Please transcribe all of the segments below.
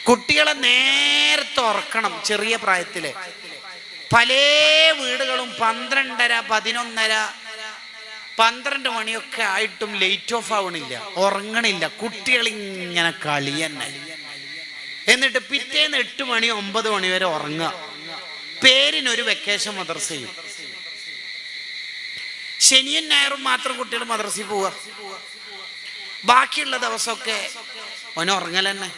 കുട്ടികളെ നേരത്തെ ഉറക്കണം. ചെറിയ പ്രായത്തില് പല വീടുകളും 12:30, 11:30, 12 മണിയൊക്കെ ആയിട്ടും ലൈറ്റ് ഓഫ് ആവണില്ല, ഉറങ്ങണില്ല. കുട്ടികൾ ഇങ്ങനെ കളി തന്നെ. എന്നിട്ട് പിറ്റേന്ന് 8 മണി 9 മണി വരെ ഉറങ്ങുക. പേരിനൊരു വെക്കേഷൻ മദ്രസയും. ശനിയും ഞായറും മാത്രം കുട്ടികൾ മദ്രസയിൽ പോവുക. ബാക്കിയുള്ള ദിവസമൊക്കെ ഓന് ഉറങ്ങൽ തന്നെ.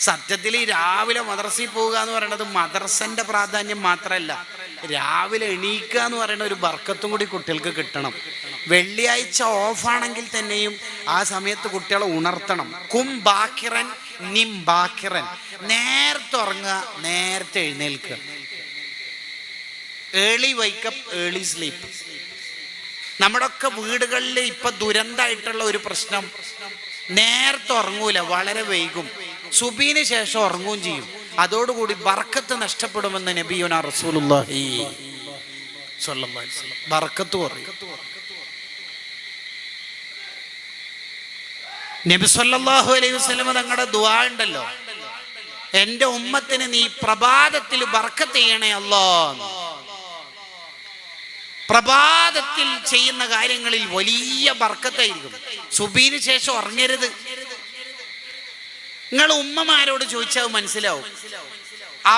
സത്യത്തിൽ ഈ രാവിലെ മദ്രസയിൽ പോവുക എന്ന് പറയുന്നത് മദ്രസന്റെ പ്രാധാന്യം മാത്രമല്ല, രാവിലെ എണീക്കുക എന്ന് പറയുന്ന ഒരു ബർക്കത്തും കൂടി കുട്ടികൾക്ക് കിട്ടണം. വെള്ളിയാഴ്ച ഓഫാണെങ്കിൽ തന്നെയും ആ സമയത്ത് കുട്ടികളെ ഉണർത്തണം. കും ബാക്കിറൻ നിം ബാക്കിറൻ, നേരത്തെ ഉറങ്ങുക, നേരത്തെ എഴുന്നേൽക്കുക. Early വൈക്കപ്പ് early sleep. നമ്മുടെ ഒക്കെ വീടുകളിൽ ഇപ്പൊ ദുരന്തമായിട്ടുള്ള ഒരു പ്രശ്നം, നേരത്തെ ഉറങ്ങൂല, വളരെ വൈകും. സുബീന് ശേഷം ഉറങ്ങുകയും ചെയ്യും. അതോടുകൂടി ബർക്കത്ത് നഷ്ടപ്പെടുമെന്ന് നബിയുനാ റസൂലുള്ളാഹി സ്വല്ലല്ലാഹു അലൈഹി വസല്ലം. ബർക്കത്ത് കുറയും. നബി സല്ലല്ലാഹു അലൈഹി വസല്ലം തങ്ങളുടെ ദുആ ഉണ്ടല്ലോ, എൻ്റെ ഉമ്മത്തിന് നീ പ്രഭാതത്തിൽ ബർക്കത്ത് ചെയ്യണേ അല്ലാഹ്. പ്രഭാതത്തിൽ ചെയ്യുന്ന കാര്യങ്ങളിൽ വലിയ ബർക്കത്തായിരിക്കും. സുബീന് ശേഷം ഉറങ്ങരുത്. നിങ്ങൾ ഉമ്മമാരോട് ചോദിച്ചാൽ മനസ്സിലാവും.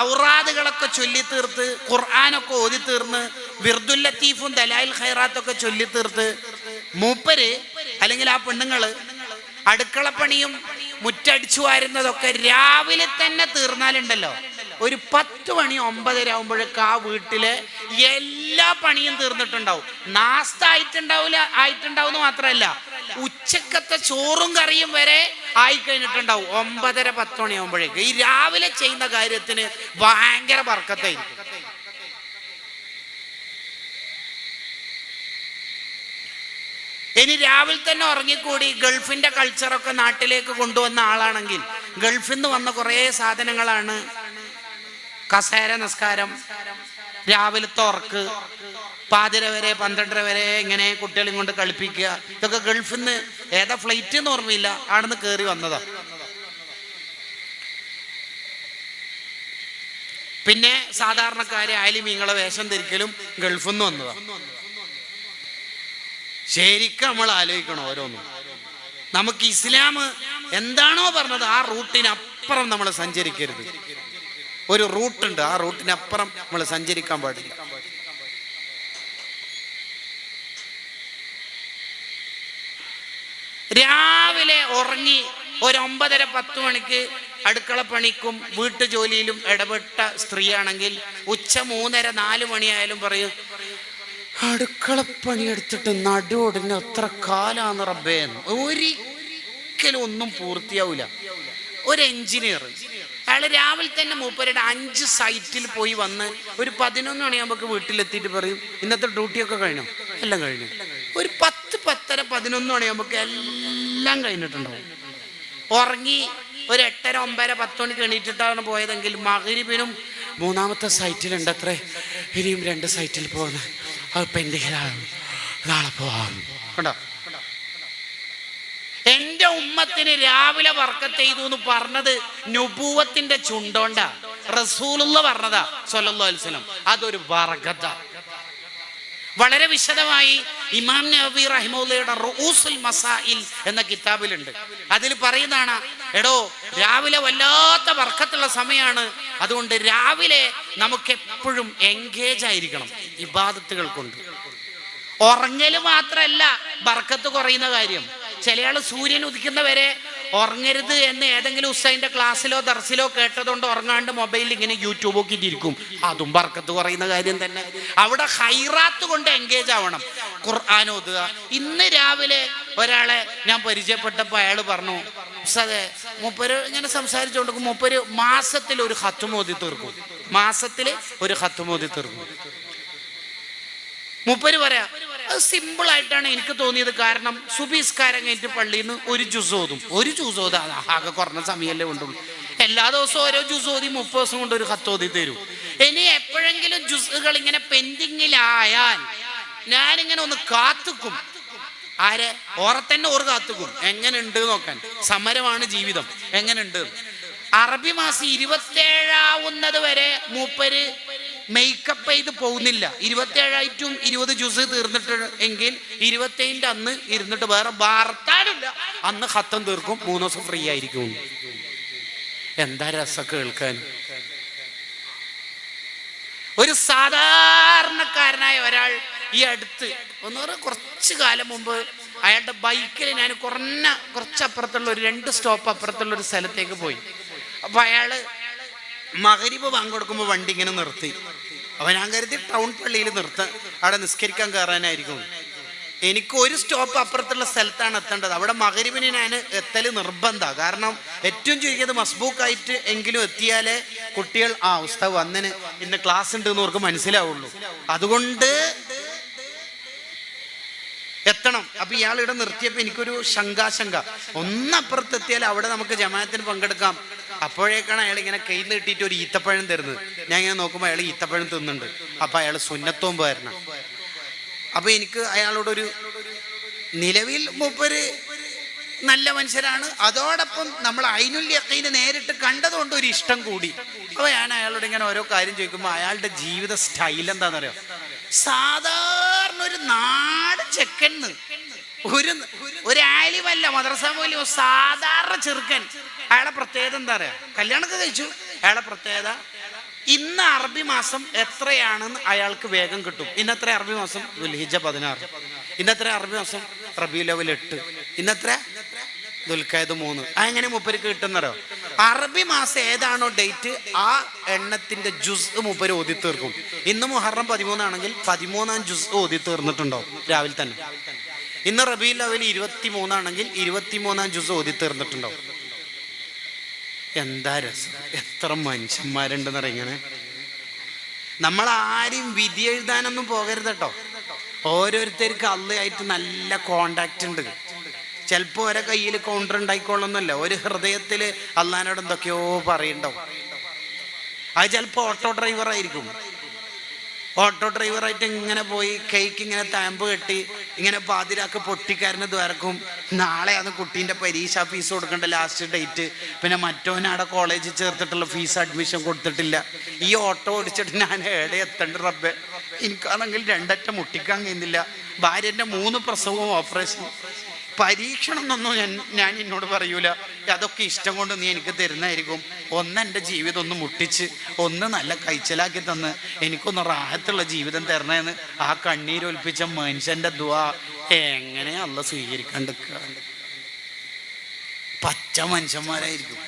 ഔറാദുകളൊക്കെ ചൊല്ലി തീർത്ത്, ഖുർആനൊക്കെ ഓതി തീർന്ന്, വിർദുൽ ലത്തീഫും ദലായിൽ ഖൈറാത്തൊക്കെ ചൊല്ലി തീർത്ത് മൂപ്പര് അല്ലെങ്കിൽ ആ പെണ്ണുങ്ങള് അടുക്കളപ്പണിയും മുറ്റടിച്ചു വാരുന്നതൊക്കെ രാവിലെ തന്നെ തീർന്നാലുണ്ടല്ലോ, ഒരു 10 മണി 9:30 ആകുമ്പോഴേക്ക് ആ വീട്ടിലെ എല്ലാ പണിയും തീർന്നിട്ടുണ്ടാവും. നാസ്ത ആയിട്ടുണ്ടാവും മാത്രമല്ല, ഉച്ചക്കത്തെ ചോറും കറിയും വരെ ആയിക്കഴിഞ്ഞിട്ടുണ്ടാവും. 9:30 10 മണി ആകുമ്പോഴേക്ക് ഈ രാവിലെ ചെയ്യുന്ന കാര്യത്തിന് ഭയങ്കര ബർക്കത്തായിരിക്കും. ഇനി രാവിലെ തന്നെ ഉറങ്ങിക്കൂടി ഗൾഫിന്റെ കൾച്ചറൊക്കെ നാട്ടിലേക്ക് കൊണ്ടുവന്ന ആളാണെങ്കിൽ, ഗൾഫിൽ നിന്ന് വന്ന കുറേ സാധനങ്ങളാണ് കസേര നിസ്കാരം, രാവിലത്തെ ഉറക്ക്, പാതിര വരെ 12:30 വരെ ഇങ്ങനെ കുട്ടികളെയും കൊണ്ട് കളിപ്പിക്കുക. ഇതൊക്കെ ഗൾഫിൽ നിന്ന് ഏതാ ഫ്ലൈറ്റ് എന്ന് ഓർമ്മയില്ല, ആടുന്ന് കയറി വന്നതാ. പിന്നെ സാധാരണക്കാരെ ആലിമീങ്ങളെ വേഷം ധരിക്കലും ഗൾഫിൽ നിന്ന് വന്നതാ. ശരിക്കും നമ്മൾ ആലോചിക്കണം ഓരോന്നും. നമുക്ക് ഇസ്ലാം എന്താണോ പറഞ്ഞത് ആ റൂട്ടിനപ്പുറം നമ്മൾ സഞ്ചരിക്കരുത്. ഒരു റൂട്ടുണ്ട്, ആ റൂട്ടിനപ്പുറം നമ്മൾ സഞ്ചരിക്കാൻ പാടില്ല. രാവിലെ ഉറങ്ങി ഒരു 9:30 10 മണിക്ക് അടുക്കള പണിക്കും വീട്ടു ജോലിയിലും ഇടപെട്ട സ്ത്രീയാണെങ്കിൽ ഉച്ച 3:30 4 മണിയായാലും പറയും, അടുക്കളപ്പണി എടുത്തിട്ട് നടുവോടിന് എത്ര കാലാന്ന് റബ്ബേ. ഒരിക്കലും ഒന്നും പൂർത്തിയാവില്ല. ഒരു എഞ്ചിനീയർ അയാൾ രാവിലെ തന്നെ മൂപ്പരുടെ 5 സൈറ്റിൽ പോയി വന്ന് ഒരു 11 മണിയാകുമ്പോൾ വീട്ടിലെത്തിയിട്ട് പറയും, ഇന്നത്തെ ഡ്യൂട്ടിയൊക്കെ കഴിഞ്ഞോ? എല്ലാം കഴിഞ്ഞു. ഒരു 10 10:30 11 മണിയാകുമ്പോൾ എല്ലാം കഴിഞ്ഞിട്ടുണ്ടാവും. ഉറങ്ങി ഒരു 8:30 9:00 10 മണിക്ക് എണീറ്റിട്ടാണ് പോയതെങ്കിൽ മഗ്‌രിബിനും 3ാമത്തെ സൈറ്റിലുണ്ട് അത്രേ, ഇനിയും 2 സൈറ്റിൽ പോകുന്നത്, അത് പെൻഡിങ്ങിലാണ്, നാളെ പോവാം. കണ്ടോ, എന്റെ ഉമ്മത്തിന് രാവിലെ ബർക്കത്ത് ചെയ്തു എന്ന് പറഞ്ഞത് നുബുവത്തിന്റെ ചുണ്ടോണ്ടാ, റസൂലുള്ള പറഞ്ഞതാ സ്വല്ലല്ലാഹു അലൈഹി വസല്ലം. അതൊരു ബർക്കത്താ. വളരെ വിശദമായി ഇമാം നവവി റഹിമഹുള്ളയുടെ റൂസുൽ മസായിൽ എന്ന കിതാബിലുണ്ട്. അതിൽ പറയുന്നതാണ്, എടോ രാവിലെ വല്ലാത്ത ബർക്കത്തുള്ള സമയമാണ്, അതുകൊണ്ട് രാവിലെ നമുക്ക് എപ്പോഴും എൻഗേജ് ആയിരിക്കണം ഇബാദത്തുകൾ കൊണ്ട്. ഉറങ്ങല് മാത്രമല്ല ബർക്കത്ത് കുറയുന്ന കാര്യം. ചിലയാൾ സൂര്യൻ ഉദിക്കുന്നവരെ ഉറങ്ങരുത് എന്ന് ഏതെങ്കിലും ഉസ്താദിന്റെ ക്ലാസ്സിലോ ദർസിലോ കേട്ടതുകൊണ്ട് ഉറങ്ങാണ്ട് മൊബൈലിൽ ഇങ്ങനെ യൂട്യൂബ് നോക്കിയിട്ടിരിക്കും. അതും ബർക്കത്ത് കുറയുന്ന കാര്യം തന്നെ. അവിടെ ഹൈറാത്ത് കൊണ്ട് എൻഗേജ് ആവണം. ഖുർആൻ ഓതുക. ഇന്ന് രാവിലെ ഒരാളെ ഞാൻ പരിചയപ്പെട്ടപ്പോൾ അയാൾ പറഞ്ഞു, ഉസ്താദേ മൂപ്പര് ഇങ്ങനെ സംസാരിച്ചുകൊണ്ട് മൂപ്പര് മാസത്തിൽ ഒരു ഖത്ം ഓതി തീർക്കും. മാസത്തിൽ ഒരു ഖത്ം ഓതി തീർക്കും. മൂപ്പര് പറയാ, അത് സിമ്പിൾ ആയിട്ടാണ് എനിക്ക് തോന്നിയത്. കാരണം സുബഹിസ്കാരം കഴിഞ്ഞിട്ട് പള്ളിയിൽ നിന്ന് ഒരു ജുസ് ഓതും. ഒരു ജുസ് ഓതാ ആകെ കുറഞ്ഞ സമയമല്ലേ കൊണ്ടുള്ളൂ. എല്ലാ ദിവസവും ഓരോ ജുസ് ഓതി 30 ദിവസം കൊണ്ട് ഒരു ഖത്ത് ഓതി തരും. ഇനി എപ്പോഴെങ്കിലും ജുസുകൾ ഇങ്ങനെ പെൻഡിങ്ങിലായാൽ ഞാനിങ്ങനെ ഒന്ന് കാത്തുക്കും. ആരെ? ഓറെ തന്നെ ഓർ കാത്തുക്കും, എങ്ങനെ ഉണ്ട് നോക്കാൻ. സമരമാണ് ജീവിതം, എങ്ങനെ ഉണ്ട്. അറബി മാസം 27 വരെ മൂപ്പര് മേക്കപ്പ് ചെയ്ത് പോകുന്നില്ല. 27 20 ജുസ് തീർന്നിട്ട് എങ്കിൽ 27 അന്ന് ഇരുന്നിട്ട് വേറെ വാർത്താനില്ല, അന്ന് ഖത്തം തീർക്കും, 3 ദിവസം ഫ്രീ ആയിരിക്കും. എന്താ രസം കേൾക്കാൻ. ഒരു സാധാരണക്കാരനായ ഒരാൾ ഈ അടുത്ത് കുറച്ചു കാലം മുമ്പ് അയാളുടെ ബൈക്കിൽ ഞാൻ കുറച്ചപ്പുറത്തുള്ള ഒരു 2 സ്റ്റോപ്പ് അപ്പുറത്തുള്ള ഒരു സ്ഥലത്തേക്ക് പോയി. അപ്പൊ അയാള് മഗ്‌രിബ് ബാങ്ക് കൊടുക്കുമ്പോൾ വണ്ടി ഇങ്ങനെ നിർത്തി. അപ്പൊ ഞാൻ കരുതി ടൗൺ പള്ളിയിൽ അവിടെ നിസ്കരിക്കാൻ കയറാനായിരിക്കും. എനിക്ക് ഒരു സ്റ്റോപ്പ് അപ്പുറത്തുള്ള സ്ഥലത്താണ് എത്തേണ്ടത്. അവിടെ മഗ്‌രിബിന് ഞാൻ എത്തൽ നിർബന്ധമാണ്. കാരണം ഏറ്റവും ചുരുങ്ങിയത് മസ്ബൂക്കായിട്ട് എങ്കിലും എത്തിയാലേ കുട്ടികൾ ഉസ്താദ് വന്നിന് ഇന്ന് ക്ലാസ് ഉണ്ട് എന്ന് അവർക്ക് മനസ്സിലാവുള്ളൂ. അതുകൊണ്ട് എത്തണം. അപ്പൊ ഇയാൾ ഇവിടെ നിർത്തിയപ്പോ എനിക്കൊരു ശങ്കാശങ്ക, ഒന്നപ്പുറത്തെത്തിയാൽ അവിടെ നമുക്ക് ജമാഅത്തിന് പങ്കെടുക്കാം. അപ്പോഴേക്കാണ് അയാൾ ഇങ്ങനെ കൈ നീട്ടിയിട്ട് ഒരു ഈത്തപ്പഴം തരുന്നത്. ഞാൻ ഇങ്ങനെ നോക്കുമ്പോൾ അയാൾ ഈത്തപ്പഴം തിന്നുന്നുണ്ട്. അപ്പൊ അയാൾ സുന്നത്തോമ്പായിരുന്നു. അപ്പൊ എനിക്ക് അയാളോടൊരു, നിലവിൽ മൂപ്പര് നല്ല മനുഷ്യരാണ്, അതോടൊപ്പം നമ്മൾ ഐനുൽ യഖീൻ നേരിട്ട് കണ്ടതുകൊണ്ട് ഒരു ഇഷ്ടം കൂടി. അപ്പൊ ഞാൻ അയാളോട് ഇങ്ങനെ ഓരോ കാര്യം ചോദിക്കുമ്പോൾ അയാളുടെ ജീവിത സ്റ്റൈൽ എന്താണെന്നറിയാം. സാധാരണ ഒരു നാട് ചെക്കന്ന്, ഒരു ആലിമല്ല, മദ്രസ പോലും സാധാരണ ചെറുക്കൻ. അയാളെ പ്രത്യേകത എന്താ പറയാ, കല്യാണമൊക്കെ കഴിച്ചു. അയാളെ പ്രത്യേകത, ഇന്ന് അറബി മാസം എത്രയാണെന്ന് അയാൾക്ക് വേഗം കിട്ടും. ഇന്നത്ര അറബി മാസം ദുൽഹിജ്ജ 16, ഇന്നത്ര അറബി മാസം റബീഉൽ അവ്വൽ 8, ഇന്നത്ര ദുൽഖഅദ് 3. അങ്ങനെ മൂപ്പർക്ക് കിട്ടുന്നറിയോ. അറബി മാസം ഏതാണോ ഡേറ്റ് ആ എണ്ണത്തിന്റെ ജുസ് മൂപ്പര് ഓതി തീർക്കും. ഇന്ന് മുഹറം 13 ആണെങ്കിൽ 13-ാം ജുസ് ഓതി തീർന്നിട്ടുണ്ടാവും രാവിലെ തന്നെ. ഇന്ന് റബീഉൽ അവ്വൽ 23 ആണെങ്കിൽ 23-ാം ജുസ് ഓതി തീർന്നിട്ടുണ്ടാവും. എന്താ രസം, എത്ര മനുഷ്യന്മാരുണ്ടെന്ന് ഇങ്ങനെ. നമ്മൾ ആരും വിധി എഴുതാനൊന്നും പോകരുത് കേട്ടോ. ഓരോരുത്തർക്ക് അള്ളയായിട്ട് നല്ല കോണ്ടാക്ട് ഉണ്ട്. ചിലപ്പോൾ ഒരേ കയ്യിൽ കൗണ്ടർ ഉണ്ടായിക്കോളൊന്നുമല്ല, ഒരു ഹൃദയത്തിൽ അള്ളാനോട് എന്തൊക്കെയോ പറയണ്ടാവും. അത് ചിലപ്പോൾ ഓട്ടോ ഡ്രൈവറായിരിക്കും. ഓട്ടോ ഡ്രൈവറായിട്ട് ഇങ്ങനെ പോയി കൈക്ക് ഇങ്ങനെ താമ്പ് കെട്ടി ഇങ്ങനെ പാതിരാക്ക് പൊട്ടിക്കാരന് ദ്വാരക്കും. നാളെ അത് കുട്ടീൻ്റെ പരീക്ഷ ഫീസ് കൊടുക്കേണ്ട ലാസ്റ്റ് ഡേറ്റ്. പിന്നെ മറ്റോനവിടെ കോളേജിൽ ചേർത്തിട്ടുള്ള ഫീസ് അഡ്മിഷൻ കൊടുത്തിട്ടില്ല. ഈ ഓട്ടോ ഓടിച്ചിട്ട് ഞാൻ എവിടെ എത്തേണ്ട റബ്ബേ. എനിക്കാണെങ്കിൽ 2 അറ്റം മുട്ടിക്കാൻ കഴിയുന്നില്ല. ഭാര്യൻ്റെ 3 പ്രസവവും ഓപ്പറേഷൻ. പരീക്ഷണം എന്നൊന്നും ഞാൻ എന്നോട് പറയൂല. അതൊക്കെ ഇഷ്ടം കൊണ്ട് നീ എനിക്ക് തരുന്നതായിരിക്കും. ഒന്ന് എൻ്റെ ജീവിതം ഒന്ന് മുട്ടിച്ച്, ഒന്ന് നല്ല കഴിച്ചലാക്കി തന്ന് എനിക്കൊന്ന് റാഹത്തുള്ള ജീവിതം തരണേന്ന് ആ കണ്ണീരൊൽപ്പിച്ച മനുഷ്യൻ്റെ ദുആ എങ്ങനെ അള്ള സ്വീകരിക്കാണ്ടിരിക്കുക. പച്ച മനുഷ്യന്മാരായിരിക്കും.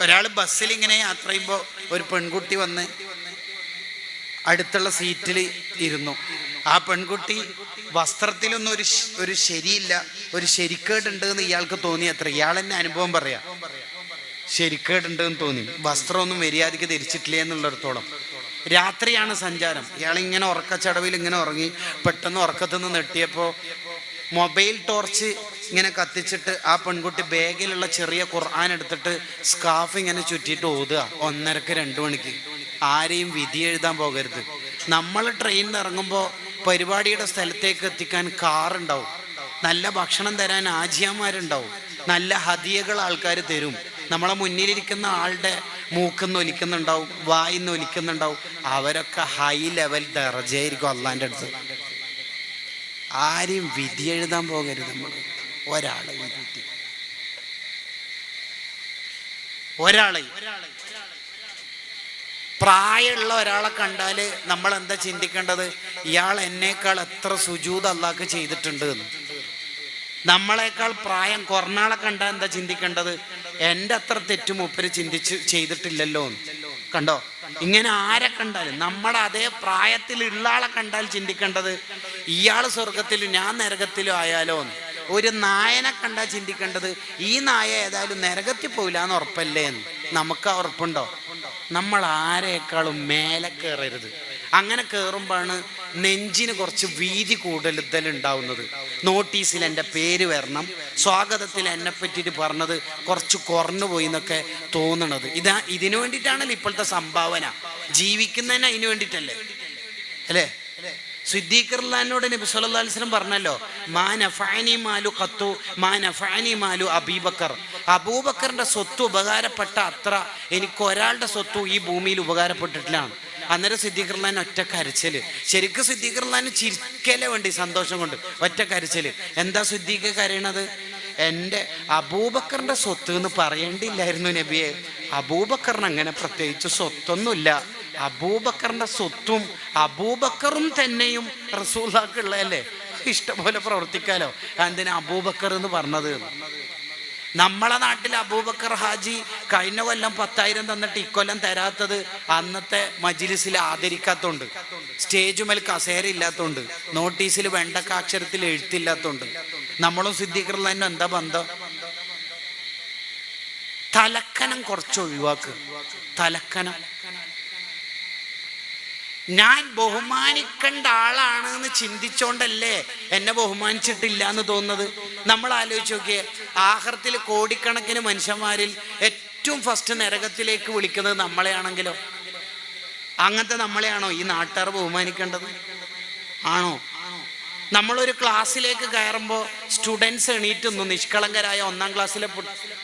ഒരാൾ ബസ്സിൽ ഇങ്ങനെ യാത്ര ചെയ്യുമ്പോൾ ഒരു പെൺകുട്ടി വന്ന് അടുത്തുള്ള സീറ്റിൽ ഇരുന്നു. ആ പെൺകുട്ടി വസ്ത്രത്തിലൊന്നും ഒരു ശരിയില്ല, ഒരു ശരിക്കേടുണ്ട് എന്ന് ഇയാൾക്ക് തോന്നി. അത്ര ഇയാൾ തന്നെ അനുഭവം പറയാം. ശരിക്കേടുണ്ട് എന്ന് തോന്നി. വസ്ത്രമൊന്നും മര്യാദയ്ക്ക് ധരിച്ചിട്ടില്ലേ എന്നുള്ളിടത്തോളം. രാത്രിയാണ് സഞ്ചാരം. ഇയാളിങ്ങനെ ഉറക്കച്ചടവിൽ ഇങ്ങനെ ഉറങ്ങി. പെട്ടെന്ന് ഉറക്കത്തുനിന്ന് നെട്ടിയപ്പോൾ മൊബൈൽ ടോർച്ച് ഇങ്ങനെ കത്തിച്ചിട്ട് ആ പെൺകുട്ടി ബാഗിലുള്ള ചെറിയ ഖുർആൻ എടുത്തിട്ട് സ്കാർഫ് ഇങ്ങനെ ചുറ്റിയിട്ട് ഓതുക. 1:30 2 മണിക്ക്. ആരെയും വിധി എഴുതാൻ പോകരുത്. നമ്മൾ ട്രെയിനിൽ ഇറങ്ങുമ്പോൾ പരിപാടിയുടെ സ്ഥലത്തേക്ക് എത്തിക്കാൻ കാറുണ്ടാവും, നല്ല ഭക്ഷണം തരാൻ ആജിയന്മാരുണ്ടാവും, നല്ല ഹദിയകൾ ആൾക്കാർ തരും. നമ്മളെ മുന്നിലിരിക്കുന്ന ആളുടെ മൂക്കിന്ന് ഒലിക്കുന്നുണ്ടാവും, വായിന്ന് ഒലിക്കുന്നുണ്ടാവും. അവരൊക്കെ ഹൈ ലെവൽ ദർജയായിരിക്കും അള്ളാൻ്റെ അടുത്ത്. ആരെയും വിധി എഴുതാൻ പോകരുത്. നമ്മൾ ഒരാളെ പ്രായമുള്ള ഒരാളെ കണ്ടാൽ നമ്മൾ എന്താ ചിന്തിക്കേണ്ടത്? ഇയാൾ എന്നേക്കാൾ എത്ര സുജൂദ് അള്ളാഹ്ക്ക് ചെയ്തിട്ടുണ്ട് എന്ന്. നമ്മളെക്കാൾ പ്രായം കുറഞ്ഞാളെ കണ്ടാൽ എന്താ ചിന്തിക്കേണ്ടത്? എൻ്റെ അത്ര തെറ്റ് മൂപ്പര് ചെയ്തിട്ടില്ലല്ലോ എന്ന്. കണ്ടോ? ഇങ്ങനെ ആരെ കണ്ടാലും നമ്മുടെ അതേ പ്രായത്തിലുള്ള ആളെ കണ്ടാൽ ചിന്തിക്കേണ്ടത് ഇയാൾ സ്വർഗത്തിലും ഞാൻ നരകത്തിലും ആയാലോ എന്ന്. ഒരു നായനെ കണ്ടാൽ ചിന്തിക്കേണ്ടത് ഈ നായ ഏതായാലും നരകത്തിൽ പോയില്ല എന്ന് ഉറപ്പല്ലേ എന്ന്. നമുക്ക് ഉറപ്പുണ്ടോ? നമ്മൾ ആരെക്കാളും മേലെ കയറരുത്. അങ്ങനെ കയറുമ്പോഴാണ് നെഞ്ചിന് കുറച്ച് വീതി കൂടുതൽ ഉണ്ടാവുന്നത്. നോട്ടീസിൽ എൻ്റെ പേര് വരണം, സ്വാഗതത്തിൽ എന്നെ പറ്റിയിട്ട് പറഞ്ഞത് കുറച്ച് കുറഞ്ഞു പോയി എന്നൊക്കെ തോന്നണത്. ഇതിനു വേണ്ടിയിട്ടാണല്ലോ ഇപ്പോഴത്തെ സംഭാവന. ജീവിക്കുന്നതിന് അതിന് വേണ്ടിയിട്ടല്ലേ അല്ലേ? സിദ്ദീഖ് റളിയല്ലാഹുവിനോട് നബി സല്ലല്ലാഹു അലൈഹി വസല്ലം പറഞ്ഞല്ലോ, മാ നഫഅനി മാലു ഖത്തു മാ നഫഅനി മാലു അബൂബക്കർ. അബൂബക്കറിന്റെ സ്വത്ത് ഉപകാരപ്പെട്ട അത്ര എനിക്ക് ഒരാളുടെ സ്വത്തും ഈ ഭൂമിയിൽ ഉപകാരപ്പെട്ടിട്ടില്ല. അന്നേരം സിദ്ദീഖ് റളിയല്ലാഹു ഒറ്റ കരച്ചില്. ശരിക്കും സിദ്ദീഖ് റളിയല്ലാഹു ചിരിക്കലേ വേണ്ടി, സന്തോഷം കൊണ്ട് ഒറ്റ കരച്ചില്. എന്താ സിദ്ദീഖ് കരയണത്? എൻ്റെ അബൂബക്കറിന്റെ സ്വത്ത് എന്ന് പറയേണ്ടിയില്ലായിരുന്നു നബിയെ. അബൂബക്കറിന് അങ്ങനെ പ്രത്യേകിച്ച് സ്വത്തൊന്നുമില്ല. അബൂബക്കറിന്റെ സ്വത്തും അബൂബക്കറും തന്നെയും റസൂലുള്ളാഹിക്കുള്ളതല്ലേ, ഇഷ്ടംപോലെ പ്രവർത്തിക്കാലോ. എന്തിനാ അബൂബക്കർ എന്ന് പറഞ്ഞത്? നമ്മളെ നാട്ടിൽ അബൂബക്കർ ഹാജി കഴിഞ്ഞ കൊല്ലം 10,000 തന്നിട്ട് ഇക്കൊല്ലം തരാത്തത് അന്നത്തെ മജ്ലിസിൽ ആദരിക്കാത്തോണ്ട്, സ്റ്റേജുമേൽ കസേര ഇല്ലാത്തോണ്ട്, നോട്ടീസിൽ വെണ്ടക്കാക്ഷരത്തിൽ എഴുത്തില്ലാത്തോണ്ട്. നമ്മളും സിദ്ദീഖ് റളിയല്ലാഹു എന്താ ബന്ധം? തലക്കനം കുറച്ച് ഒഴിവാക്ക്. തലക്കനം ഞാൻ ബഹുമാനിക്കേണ്ട ആളാണ് എന്ന് ചിന്തിച്ചോണ്ടല്ലേ എന്നെ ബഹുമാനിച്ചിട്ടില്ല എന്ന് തോന്നുന്നത്. നമ്മൾ ആലോചിച്ച് നോക്കിയേ, ആഖിറത്തിൽ കോടിക്കണക്കിന് മനുഷ്യന്മാരിൽ ഏറ്റവും ഫസ്റ്റ് നരകത്തിലേക്ക് വിളിക്കുന്നത് നമ്മളെയാണെങ്കിലോ? അങ്ങനത്തെ നമ്മളെയാണോ ഈ നാട്ടുകാർ ബഹുമാനിക്കേണ്ടത്? ആണോ? നമ്മളൊരു ക്ലാസ്സിലേക്ക് കയറുമ്പോൾ സ്റ്റുഡൻസ് എണീറ്റുന്നു, നിഷ്കളങ്കരായ 1ാം ക്ലാസ്സിലെ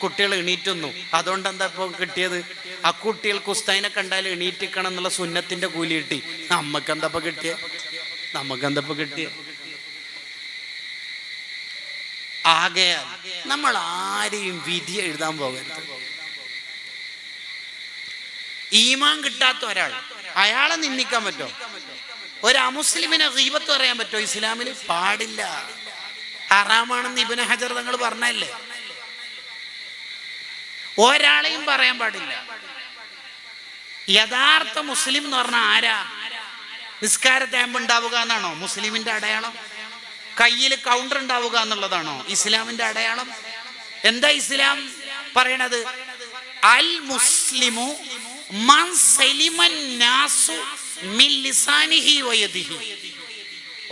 കുട്ടികൾ എണീറ്റുന്നു. അതുകൊണ്ട് എന്താ ഇപ്പോൾ കിട്ടിയത്? ആ കുട്ടികൾക്ക് ഉസ്താദിനെ കണ്ടാൽ എണീറ്റിക്കണം എന്നുള്ള സുന്നത്തിന്റെ കൂലി കിട്ടി. നമുക്കെന്തപ്പോ കിട്ടിയ? ആകയാൽ നമ്മൾ ആരെയും വിധി എഴുതാൻ പോകരുത്. ഈമാൻ കിട്ടാത്ത ഒരാൾ, അയാളെ നിന്ദിക്കാൻ പറ്റോ? ഒരു അമുസ്ലിമിനെ ഗീബത്ത് പറയാൻ പറ്റോ ഇസ്ലാമിൽ? പാടില്ല, ഹറാമാണെന്ന് ഇബ്നു ഹജർ തങ്ങൾ പറഞ്ഞല്ലേ. ഒരാളെയും പറയാൻ പാടില്ല. യഥാർത്ഥ മുസ്ലിം എന്ന് പറഞ്ഞാൽ ആരാ? നിസ്കാരത്തേമ്പ് ഉണ്ടാവുക എന്നാണോ മുസ്ലിമിന്റെ അടയാളം? കയ്യിൽ കൗണ്ടർ ഉണ്ടാവുക എന്നുള്ളതാണോ ഇസ്ലാമിന്റെ അടയാളം? എന്താ ഇസ്ലാം പറയണത്? അൽ മുസ്ലിമു മൻ സലിമൻ നാസു മിൻ ലിസാനിഹി വയദിഹി.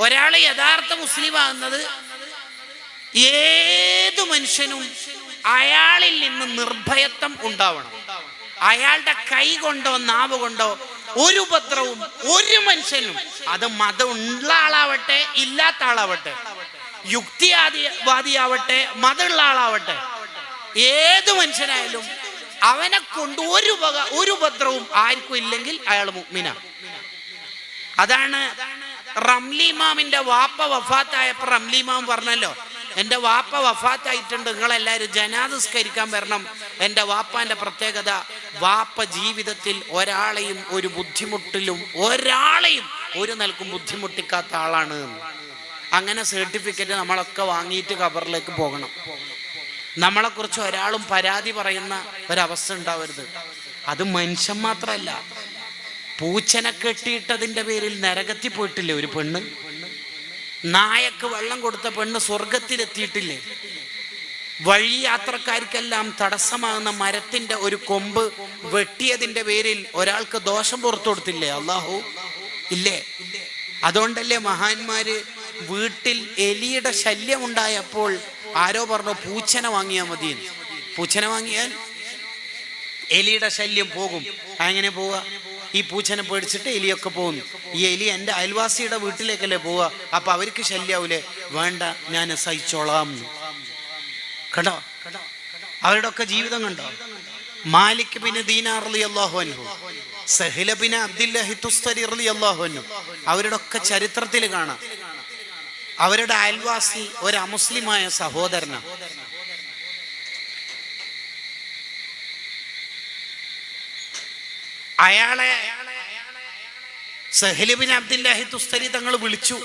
ഒരാളെ യഥാർത്ഥ മുസ്ലിം ആകുന്നത് ഏതു മനുഷ്യനും അയാളിൽ നിന്ന് നിർഭയത്വം ഉണ്ടാവണം. അയാളുടെ കൈ കൊണ്ടോ നാവ് കൊണ്ടോ ഒരു ഉപദ്രവവും ഒരു മനുഷ്യനും, അത് മതമുള്ള ആളാവട്ടെ ഇല്ലാത്ത ആളാവട്ടെ, യുക്തിവാദിയാവട്ടെ മതമുള്ള ആളാവട്ടെ, ഏത് മനുഷ്യനായാലും അവനെ കൊണ്ട് ഒരു ഉപദ്രവവും ആർക്കും ഇല്ലെങ്കിൽ അയാൾ മുഅ്മിനാണ്. അതാണ് റംലി ഇമാമിന്റെ വാപ്പ വഫാത്തായപ്പോ റംലി ഇമാം പറഞ്ഞല്ലോ, എൻ്റെ വാപ്പ വഫാത്തായിട്ടുണ്ട്, നിങ്ങളെല്ലാവരും ജനാദസ്കരിക്കാൻ വരണം. എൻ്റെ വാപ്പാന്റെ പ്രത്യേകത, വാപ്പ ജീവിതത്തിൽ ഒരാളെയും ഒരു ബുദ്ധിമുട്ടിലും ഒരാളെയും ഒരു നിലക്കും ബുദ്ധിമുട്ടിക്കാത്ത ആളാണ്. അങ്ങനെ സർട്ടിഫിക്കറ്റ് നമ്മളൊക്കെ വാങ്ങിയിട്ട് ഖബറിലേക്ക് പോകണം. നമ്മളെക്കുറിച്ച് ഒരാളും പരാതി പറയുന്ന ഒരവസ്ഥ ഉണ്ടാവരുത്. അത് മനുഷ്യൻ മാത്രമല്ല, പൂച്ചനെ കെട്ടിയിട്ടതിൻ്റെ പേരിൽ നരകത്തിൽ പോയിട്ടില്ലേ ഒരു പെണ്ണ്? നായക്ക് വെള്ളം കൊടുത്ത പെണ്ണ് സ്വർഗത്തിലെത്തിയിട്ടില്ലേ? വഴി യാത്രക്കാർക്കെല്ലാം തടസ്സമാകുന്ന മരത്തിന്റെ ഒരു കൊമ്പ് വെട്ടിയതിന്റെ പേരിൽ ഒരാൾക്ക് ദോഷം പുറത്തു കൊടുത്തില്ലേ അള്ളാഹു? ഇല്ലേ? അതുകൊണ്ടല്ലേ മഹാന്മാര് വീട്ടിൽ എലിയുടെ ശല്യം ഉണ്ടായപ്പോൾ ആരോ പറഞ്ഞു പൂച്ചനെ വാങ്ങിയാൽ മതി. പൂച്ചനെ വാങ്ങിയാൽ എലിയുടെ ശല്യം പോകും. അങ്ങനെ പോവുക? ഈ പൂച്ചനെ പേടിച്ചിട്ട് എലിയൊക്കെ പോകുന്നു. ഈ എലി എൻ്റെ അയൽവാസിയുടെ വീട്ടിലേക്കല്ലേ പോവുക, അപ്പൊ അവർക്ക് ശല്യാവൂലേ? വേണ്ട, ഞാൻ സഹിച്ചോളാം. കണ്ടോ അവരുടെ ഒക്കെ ജീവിതം കണ്ടോ? മാലിക് ബിൻ ദീനാർ റളിയല്ലാഹു അൻഹു, സഹല ബിൻ അബ്ദുല്ലാഹി തുസ്തരി റളിയല്ലാഹു അൻഹു, അവരുടെ ഒക്കെ ചരിത്രത്തിൽ കാണാം അവരുടെ അയൽവാസി ഒരു അമുസ്ലിമായ സഹോദരനാണ്. അയാളെ സഹല ബിൻ അബ്ദുല്ലാഹി തുസ്തരി തങ്ങൾ വിളിച്ചു.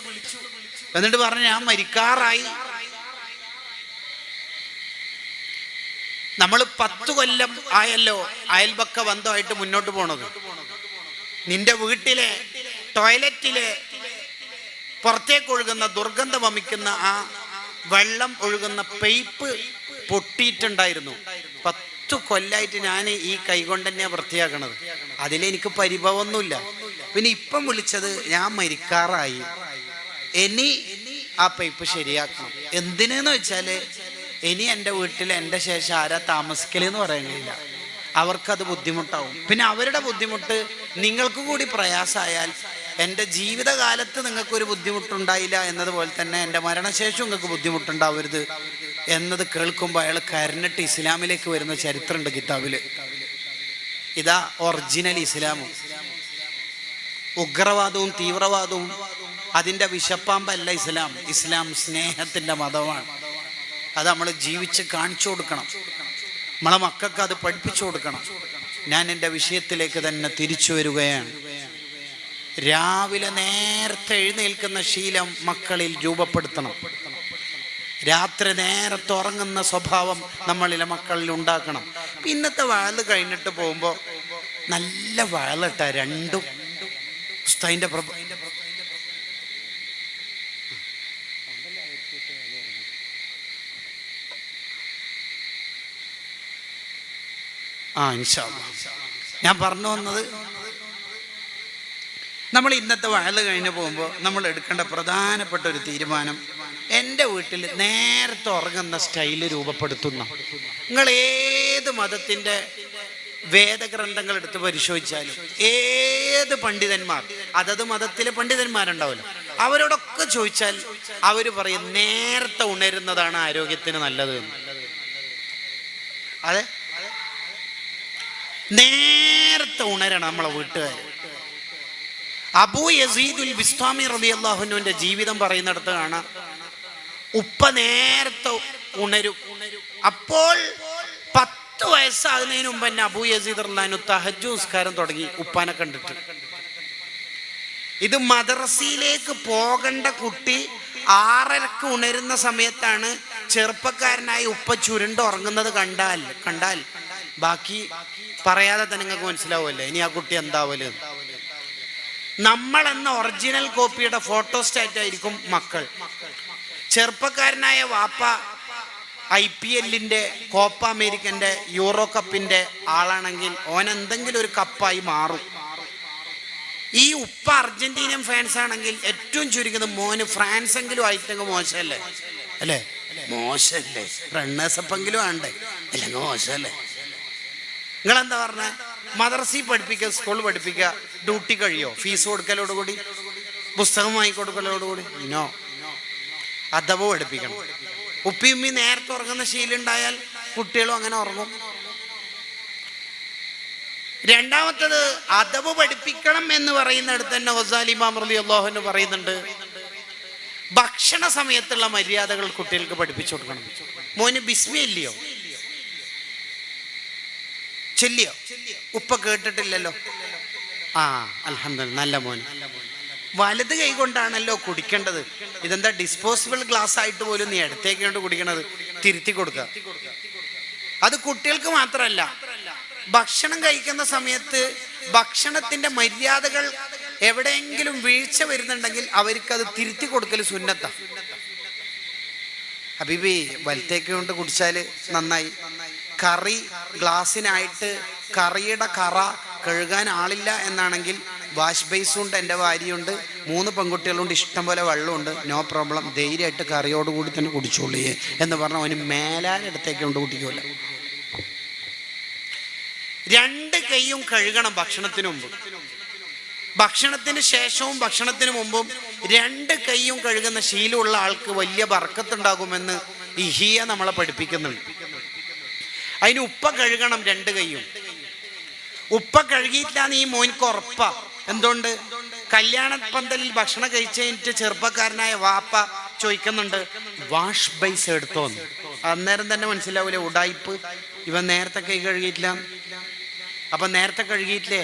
എന്നിട്ട് പറഞ്ഞു, ഞാൻ മരിക്കാറായി. നമ്മൾ 10 കൊല്ലം ആയല്ലോ അയൽപക്ക ബന്ധമായിട്ട് മുന്നോട്ട് പോണത്. നിന്റെ വീട്ടിലെ ടോയ്ലറ്റിലെ പുറത്തേക്ക് ഒഴുകുന്ന ദുർഗന്ധം വമിക്കുന്ന ആ വെള്ളം ഒഴുകുന്ന പൈപ്പ് പൊട്ടിയിട്ടുണ്ടായിരുന്നു. 10 കൊല്ലായിട്ട് ഞാൻ ഈ കൈകൊണ്ട് തന്നെയാണ് വൃത്തിയാക്കണത്. അതിലെനിക്ക് പരിഭവമൊന്നുമില്ല. പിന്നെ ഇപ്പം വിളിച്ചത്, ഞാൻ മരിക്കാറായി, ഇനി ആ പൈപ്പ് ശരിയാക്കണം. എന്തിനെന്ന് വെച്ചാല് ഇനി എൻ്റെ വീട്ടിൽ എൻ്റെ ശേഷം ആരാ താമസിക്കലെന്ന് പറയാൻ കഴിയില്ല. അവർക്കത് ബുദ്ധിമുട്ടാവും. പിന്നെ അവരുടെ ബുദ്ധിമുട്ട് നിങ്ങൾക്ക് കൂടി പ്രയാസമായാൽ എൻ്റെ ജീവിതകാലത്ത് നിങ്ങൾക്കൊരു ബുദ്ധിമുട്ടുണ്ടായില്ല എന്നതുപോലെ തന്നെ എൻ്റെ മരണശേഷം നിങ്ങൾക്ക് ബുദ്ധിമുട്ടുണ്ടാവരുത് എന്നത് കേൾക്കുമ്പോൾ അയാൾ കരഞ്ഞിട്ട് ഇസ്ലാമിലേക്ക് വരുന്ന ചരിത്രമുണ്ട് കിതാബിൽ. ഇതാ ഒറിജിനൽ ഇസ്ലാമും. ഉഗ്രവാദവും തീവ്രവാദവും അതിൻ്റെ വിഷപ്പാമ്പല്ല ഇസ്ലാം. ഇസ്ലാം സ്നേഹത്തിൻ്റെ മതമാണ്. അത് നമ്മൾ ജീവിച്ച് കാണിച്ചു കൊടുക്കണം. നമ്മളെ മക്കൾക്ക് അത് പഠിപ്പിച്ചു കൊടുക്കണം. ഞാൻ എൻ്റെ വിഷയത്തിലേക്ക് തന്നെ തിരിച്ചു വരികയാണ്. രാവിലെ നേരത്തെ എഴുന്നേൽക്കുന്ന ശീലം മക്കളിൽ രൂപപ്പെടുത്തണം. രാത്രി നേരത്തെ ഉറങ്ങുന്ന സ്വഭാവം നമ്മളിലെ മക്കളിൽ ഉണ്ടാക്കണം. ഇന്നത്തെ വഴല് കഴിഞ്ഞിട്ട് പോകുമ്പോൾ നല്ല വഴലിട്ട രണ്ടും ഉസ്താദിന്റെ ഇൻഷാ അല്ലാഹ്. ഞാൻ പറഞ്ഞു വന്നത്, നമ്മൾ ഇന്നത്തെ വഴല് കഴിഞ്ഞ് പോകുമ്പോൾ നമ്മൾ എടുക്കേണ്ട പ്രധാനപ്പെട്ട ഒരു തീരുമാനം, എൻ്റെ വീട്ടിൽ നേരത്തെ ഉറങ്ങുന്ന സ്റ്റൈല് രൂപപ്പെടുത്തുന്ന. നിങ്ങൾ ഏത് മതത്തിൻ്റെ വേദഗ്രന്ഥങ്ങൾ എടുത്ത് പരിശോധിച്ചാലും ഏത് പണ്ഡിതന്മാർ, അതത് മതത്തിലെ പണ്ഡിതന്മാരുണ്ടാവില്ല, അവരോടൊക്കെ ചോദിച്ചാൽ അവർ പറയും നേരത്തെ ഉണരുന്നതാണ് ആരോഗ്യത്തിന് നല്ലത്. അതെ, നേരത്തെ ഉണരണം നമ്മളെ വീട്ടുകാർ. അബൂ യസീദുൽ ബിസ്താമി റളിയല്ലാഹു അൻഹുവിന്റെ ജീവിതം പറയുന്നിടത്ത് കാണാം, ഉപ്പ നേരത്തെ ഉണരും. അപ്പോൾ 10 വയസ്സാകുന്നതിന് മുമ്പ് തന്നെ അബൂ യസീദ് റളിയല്ലാഹു അൻഹു തഹജ്ജുദ് നിസ്കാരം തുടങ്ങി ഉപ്പാനെ കണ്ടിട്ട്. ഇത് മദ്രസയിലേക്ക് പോകേണ്ട കുട്ടി 6:30 ഉണരുന്ന സമയത്താണ് ചെറുപ്പക്കാരനായ ഉപ്പ ചുരുണ്ട് ഉറങ്ങുന്നത് കണ്ടാൽ ബാക്കി പറയാതെ തന്നെ നിങ്ങൾക്ക് മനസ്സിലാവുമല്ലേ ഇനി ആ കുട്ടി എന്താവല്. നമ്മളെന്ന ഒറിജിനൽ കോപ്പിയുടെ ഫോട്ടോസ്റ്റാറ്റ് ആയിരിക്കും മക്കൾ. ചെറുപ്പക്കാരനായ വാപ്പ IPLന്റെ കോപ്പ അമേരിക്കന്റെ യൂറോ കപ്പിന്റെ ആളാണെങ്കിൽ ഓൻ എന്തെങ്കിലും ഒരു കപ്പായി മാറും. ഈ ഉപ്പ അർജന്റീനിയൻ ഫാൻസ് ആണെങ്കിൽ ഏറ്റവും ചുരുക്കുന്നത് മോന് ഫ്രാൻസ് എങ്കിലും ആയിട്ടെങ്കിൽ മോശമല്ലേ? അല്ലേ? മോശമല്ലേ? റണ്ണേഴ്സപ്പെങ്കിലും ആണ്ടേ? അല്ലെങ്കിൽ മോശമല്ലേ? നിങ്ങളെന്താ പറഞ്ഞ? മദ്രസയിൽ പഠിപ്പിക്കുക, സ്കൂൾ പഠിപ്പിക്കുക, ഡ്യൂട്ടി കഴിയോ? ഫീസ് കൊടുക്കലോടുകൂടി, പുസ്തകം വാങ്ങിക്കൊടുക്കലോടുകൂടി? നോ. അദബ് പഠിപ്പിക്കണം. ഉപ്പിയുമ്മി നേരത്തെ ഉറങ്ങുന്ന ശീലമുണ്ടായാൽ കുട്ടികളും അങ്ങനെ ഉറങ്ങും. രണ്ടാമത്തത്, അദബ് പഠിപ്പിക്കണം എന്ന് പറയുന്നിടത്ത് തന്നെ ഗസാലി ഇമാം റളിയല്ലാഹു അൻഹു പറയുന്നുണ്ട്, ഭക്ഷണ സമയത്തുള്ള മര്യാദകൾ കുട്ടികൾക്ക് പഠിപ്പിച്ചു കൊടുക്കണം. മോന് ബിസ്മി ഇല്ലയോ? ചൊല്ലിയോ? ഉപ്പ കേട്ടിട്ടില്ലല്ലോ. അൽഹംദുലില്ലാ, നല്ല മോൻ. വലത് കൈ കൊണ്ടാണല്ലോ കുടിക്കേണ്ടത്. ഇതെന്താ ഡിസ്പോസിബിൾ ഗ്ലാസ് ആയിട്ട് പോലും നീ ഇടത്തേക്കൊണ്ട് കുടിക്കണത്? തിരുത്തി കൊടുക്കുക. അത് കുട്ടികൾക്ക് മാത്രമല്ല, ഭക്ഷണം കഴിക്കുന്ന സമയത്ത് ഭക്ഷണത്തിന്റെ മര്യാദകൾ എവിടെയെങ്കിലും വീഴ്ച വരുന്നുണ്ടെങ്കിൽ അവർക്കത് തിരുത്തി കൊടുക്കൽ സുന്നത്താ. ഹബീബി, വലത്തേക്ക് കൊണ്ട് കുടിച്ചാൽ നന്നായി. കറി ഗ്ലാസ്സിനായിട്ട് കറിയുടെ കറ കഴുകാൻ ആളില്ല എന്നാണെങ്കിൽ വാഷ് ബേസുണ്ട്, എൻ്റെ ഭാര്യയുണ്ട്, 3 പെൺകുട്ടികളുണ്ട്, ഇഷ്ടം പോലെ വെള്ളമുണ്ട്, നോ പ്രോബ്ലം, ധൈര്യമായിട്ട് കറിയോടുകൂടി തന്നെ കുടിച്ചോളിയേ എന്ന് പറഞ്ഞാൽ അവന് മേലാലെടുത്തേക്ക് കൊണ്ട് കുടിക്കൂല. 2 കൈയും കഴുകണം ഭക്ഷണത്തിന് മുമ്പ്. ഭക്ഷണത്തിന് ശേഷവും ഭക്ഷണത്തിന് മുമ്പും 2 കൈയും കഴുകുന്ന ശീലമുള്ള ആൾക്ക് വലിയ ബർക്കത്തുണ്ടാകുമെന്ന് ഇഹിയ നമ്മളെ പഠിപ്പിക്കുന്നുണ്ട്. അതിന് ഉപ്പ കഴുകണം 2 കൈയും. ഉപ്പ കഴുകിയിട്ടില്ലാന്ന് ഈ മോനിക്ക് ഉറപ്പാ. എന്തുകൊണ്ട്? കല്യാണ പന്തലിൽ ഭക്ഷണം കഴിച്ച് കഴിഞ്ഞിട്ട് ചെറുപ്പക്കാരനായ വാപ്പ ചോദിക്കുന്നുണ്ട്, വാഷ് ബേസ് എടുത്തോന്ന്. അന്നേരം തന്നെ മനസ്സിലാവൂലേ ഉടായിപ്പ്, ഇവൻ നേരത്തെ കൈ കഴുകിയിട്ടില്ല. അപ്പൊ നേരത്തെ കഴുകിയിട്ടില്ലേ?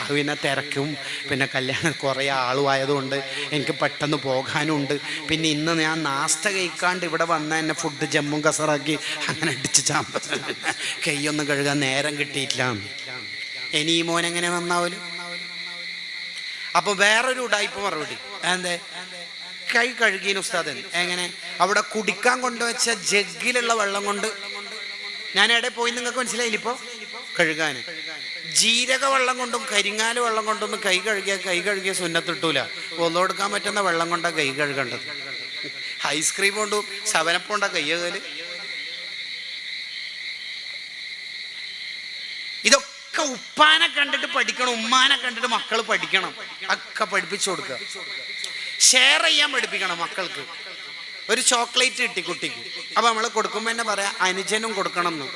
പിന്നെ തിരക്കും, പിന്നെ കല്യാണം കുറേ ആളുമായതുകൊണ്ട് എനിക്ക് പെട്ടെന്ന് പോകാനുണ്ട്, പിന്നെ ഇന്ന് ഞാൻ നാസ്ത കഴിക്കാണ്ട് ഇവിടെ വന്ന എന്നെ ഫുഡ് ജമ്മും കസറാക്കി അങ്ങനെ അടിച്ച് ചാമ്പ കൈയൊന്നും കഴുകാൻ നേരം കിട്ടിയിട്ടില്ല. ഇനി ഈ മോൻ എങ്ങനെ നന്നാവല്? അപ്പൊ വേറൊരു ഉടായിപ്പ് മറുപടി, എന്തേ കൈ കഴുകിയ ഉസ്താദ് എങ്ങനെ? അവിടെ കുടിക്കാൻ കൊണ്ടുവച്ച ജഗ്ഗിലുള്ള വെള്ളം കൊണ്ട് ഞാൻ എവിടെ പോയി നിങ്ങൾക്ക് മനസ്സിലായില്ല? ഇപ്പൊ കഴുകാന് ജീരക വെള്ളം കൊണ്ടും കരിങ്ങാല് വെള്ളം കൊണ്ടൊന്നും കൈ കഴുകിയ സുന്നത്തിട്ടൂല. ഒന്നോടുക്കാൻ പറ്റുന്ന വെള്ളം കൊണ്ടാ കൈ കഴുകേണ്ടത്. ഐസ്ക്രീം കൊണ്ടും ശവനപ്പം കൊണ്ടാ കൈ കഴുകല്. ഇതൊക്കെ ഉപ്പാനെ കണ്ടിട്ട് പഠിക്കണം, ഉമ്മാനെ കണ്ടിട്ട് മക്കൾ പഠിക്കണം. ഒക്കെ പഠിപ്പിച്ചു കൊടുക്കുക. ഷെയർ ചെയ്യാൻ പഠിപ്പിക്കണം മക്കൾക്ക്. ഒരു ചോക്ലേറ്റ് കിട്ടി കുട്ടിക്ക്, അപ്പൊ നമ്മൾ കൊടുക്കുമ്പോ തന്നെ പറയാ അനുജനും കൊടുക്കണം എന്ന്.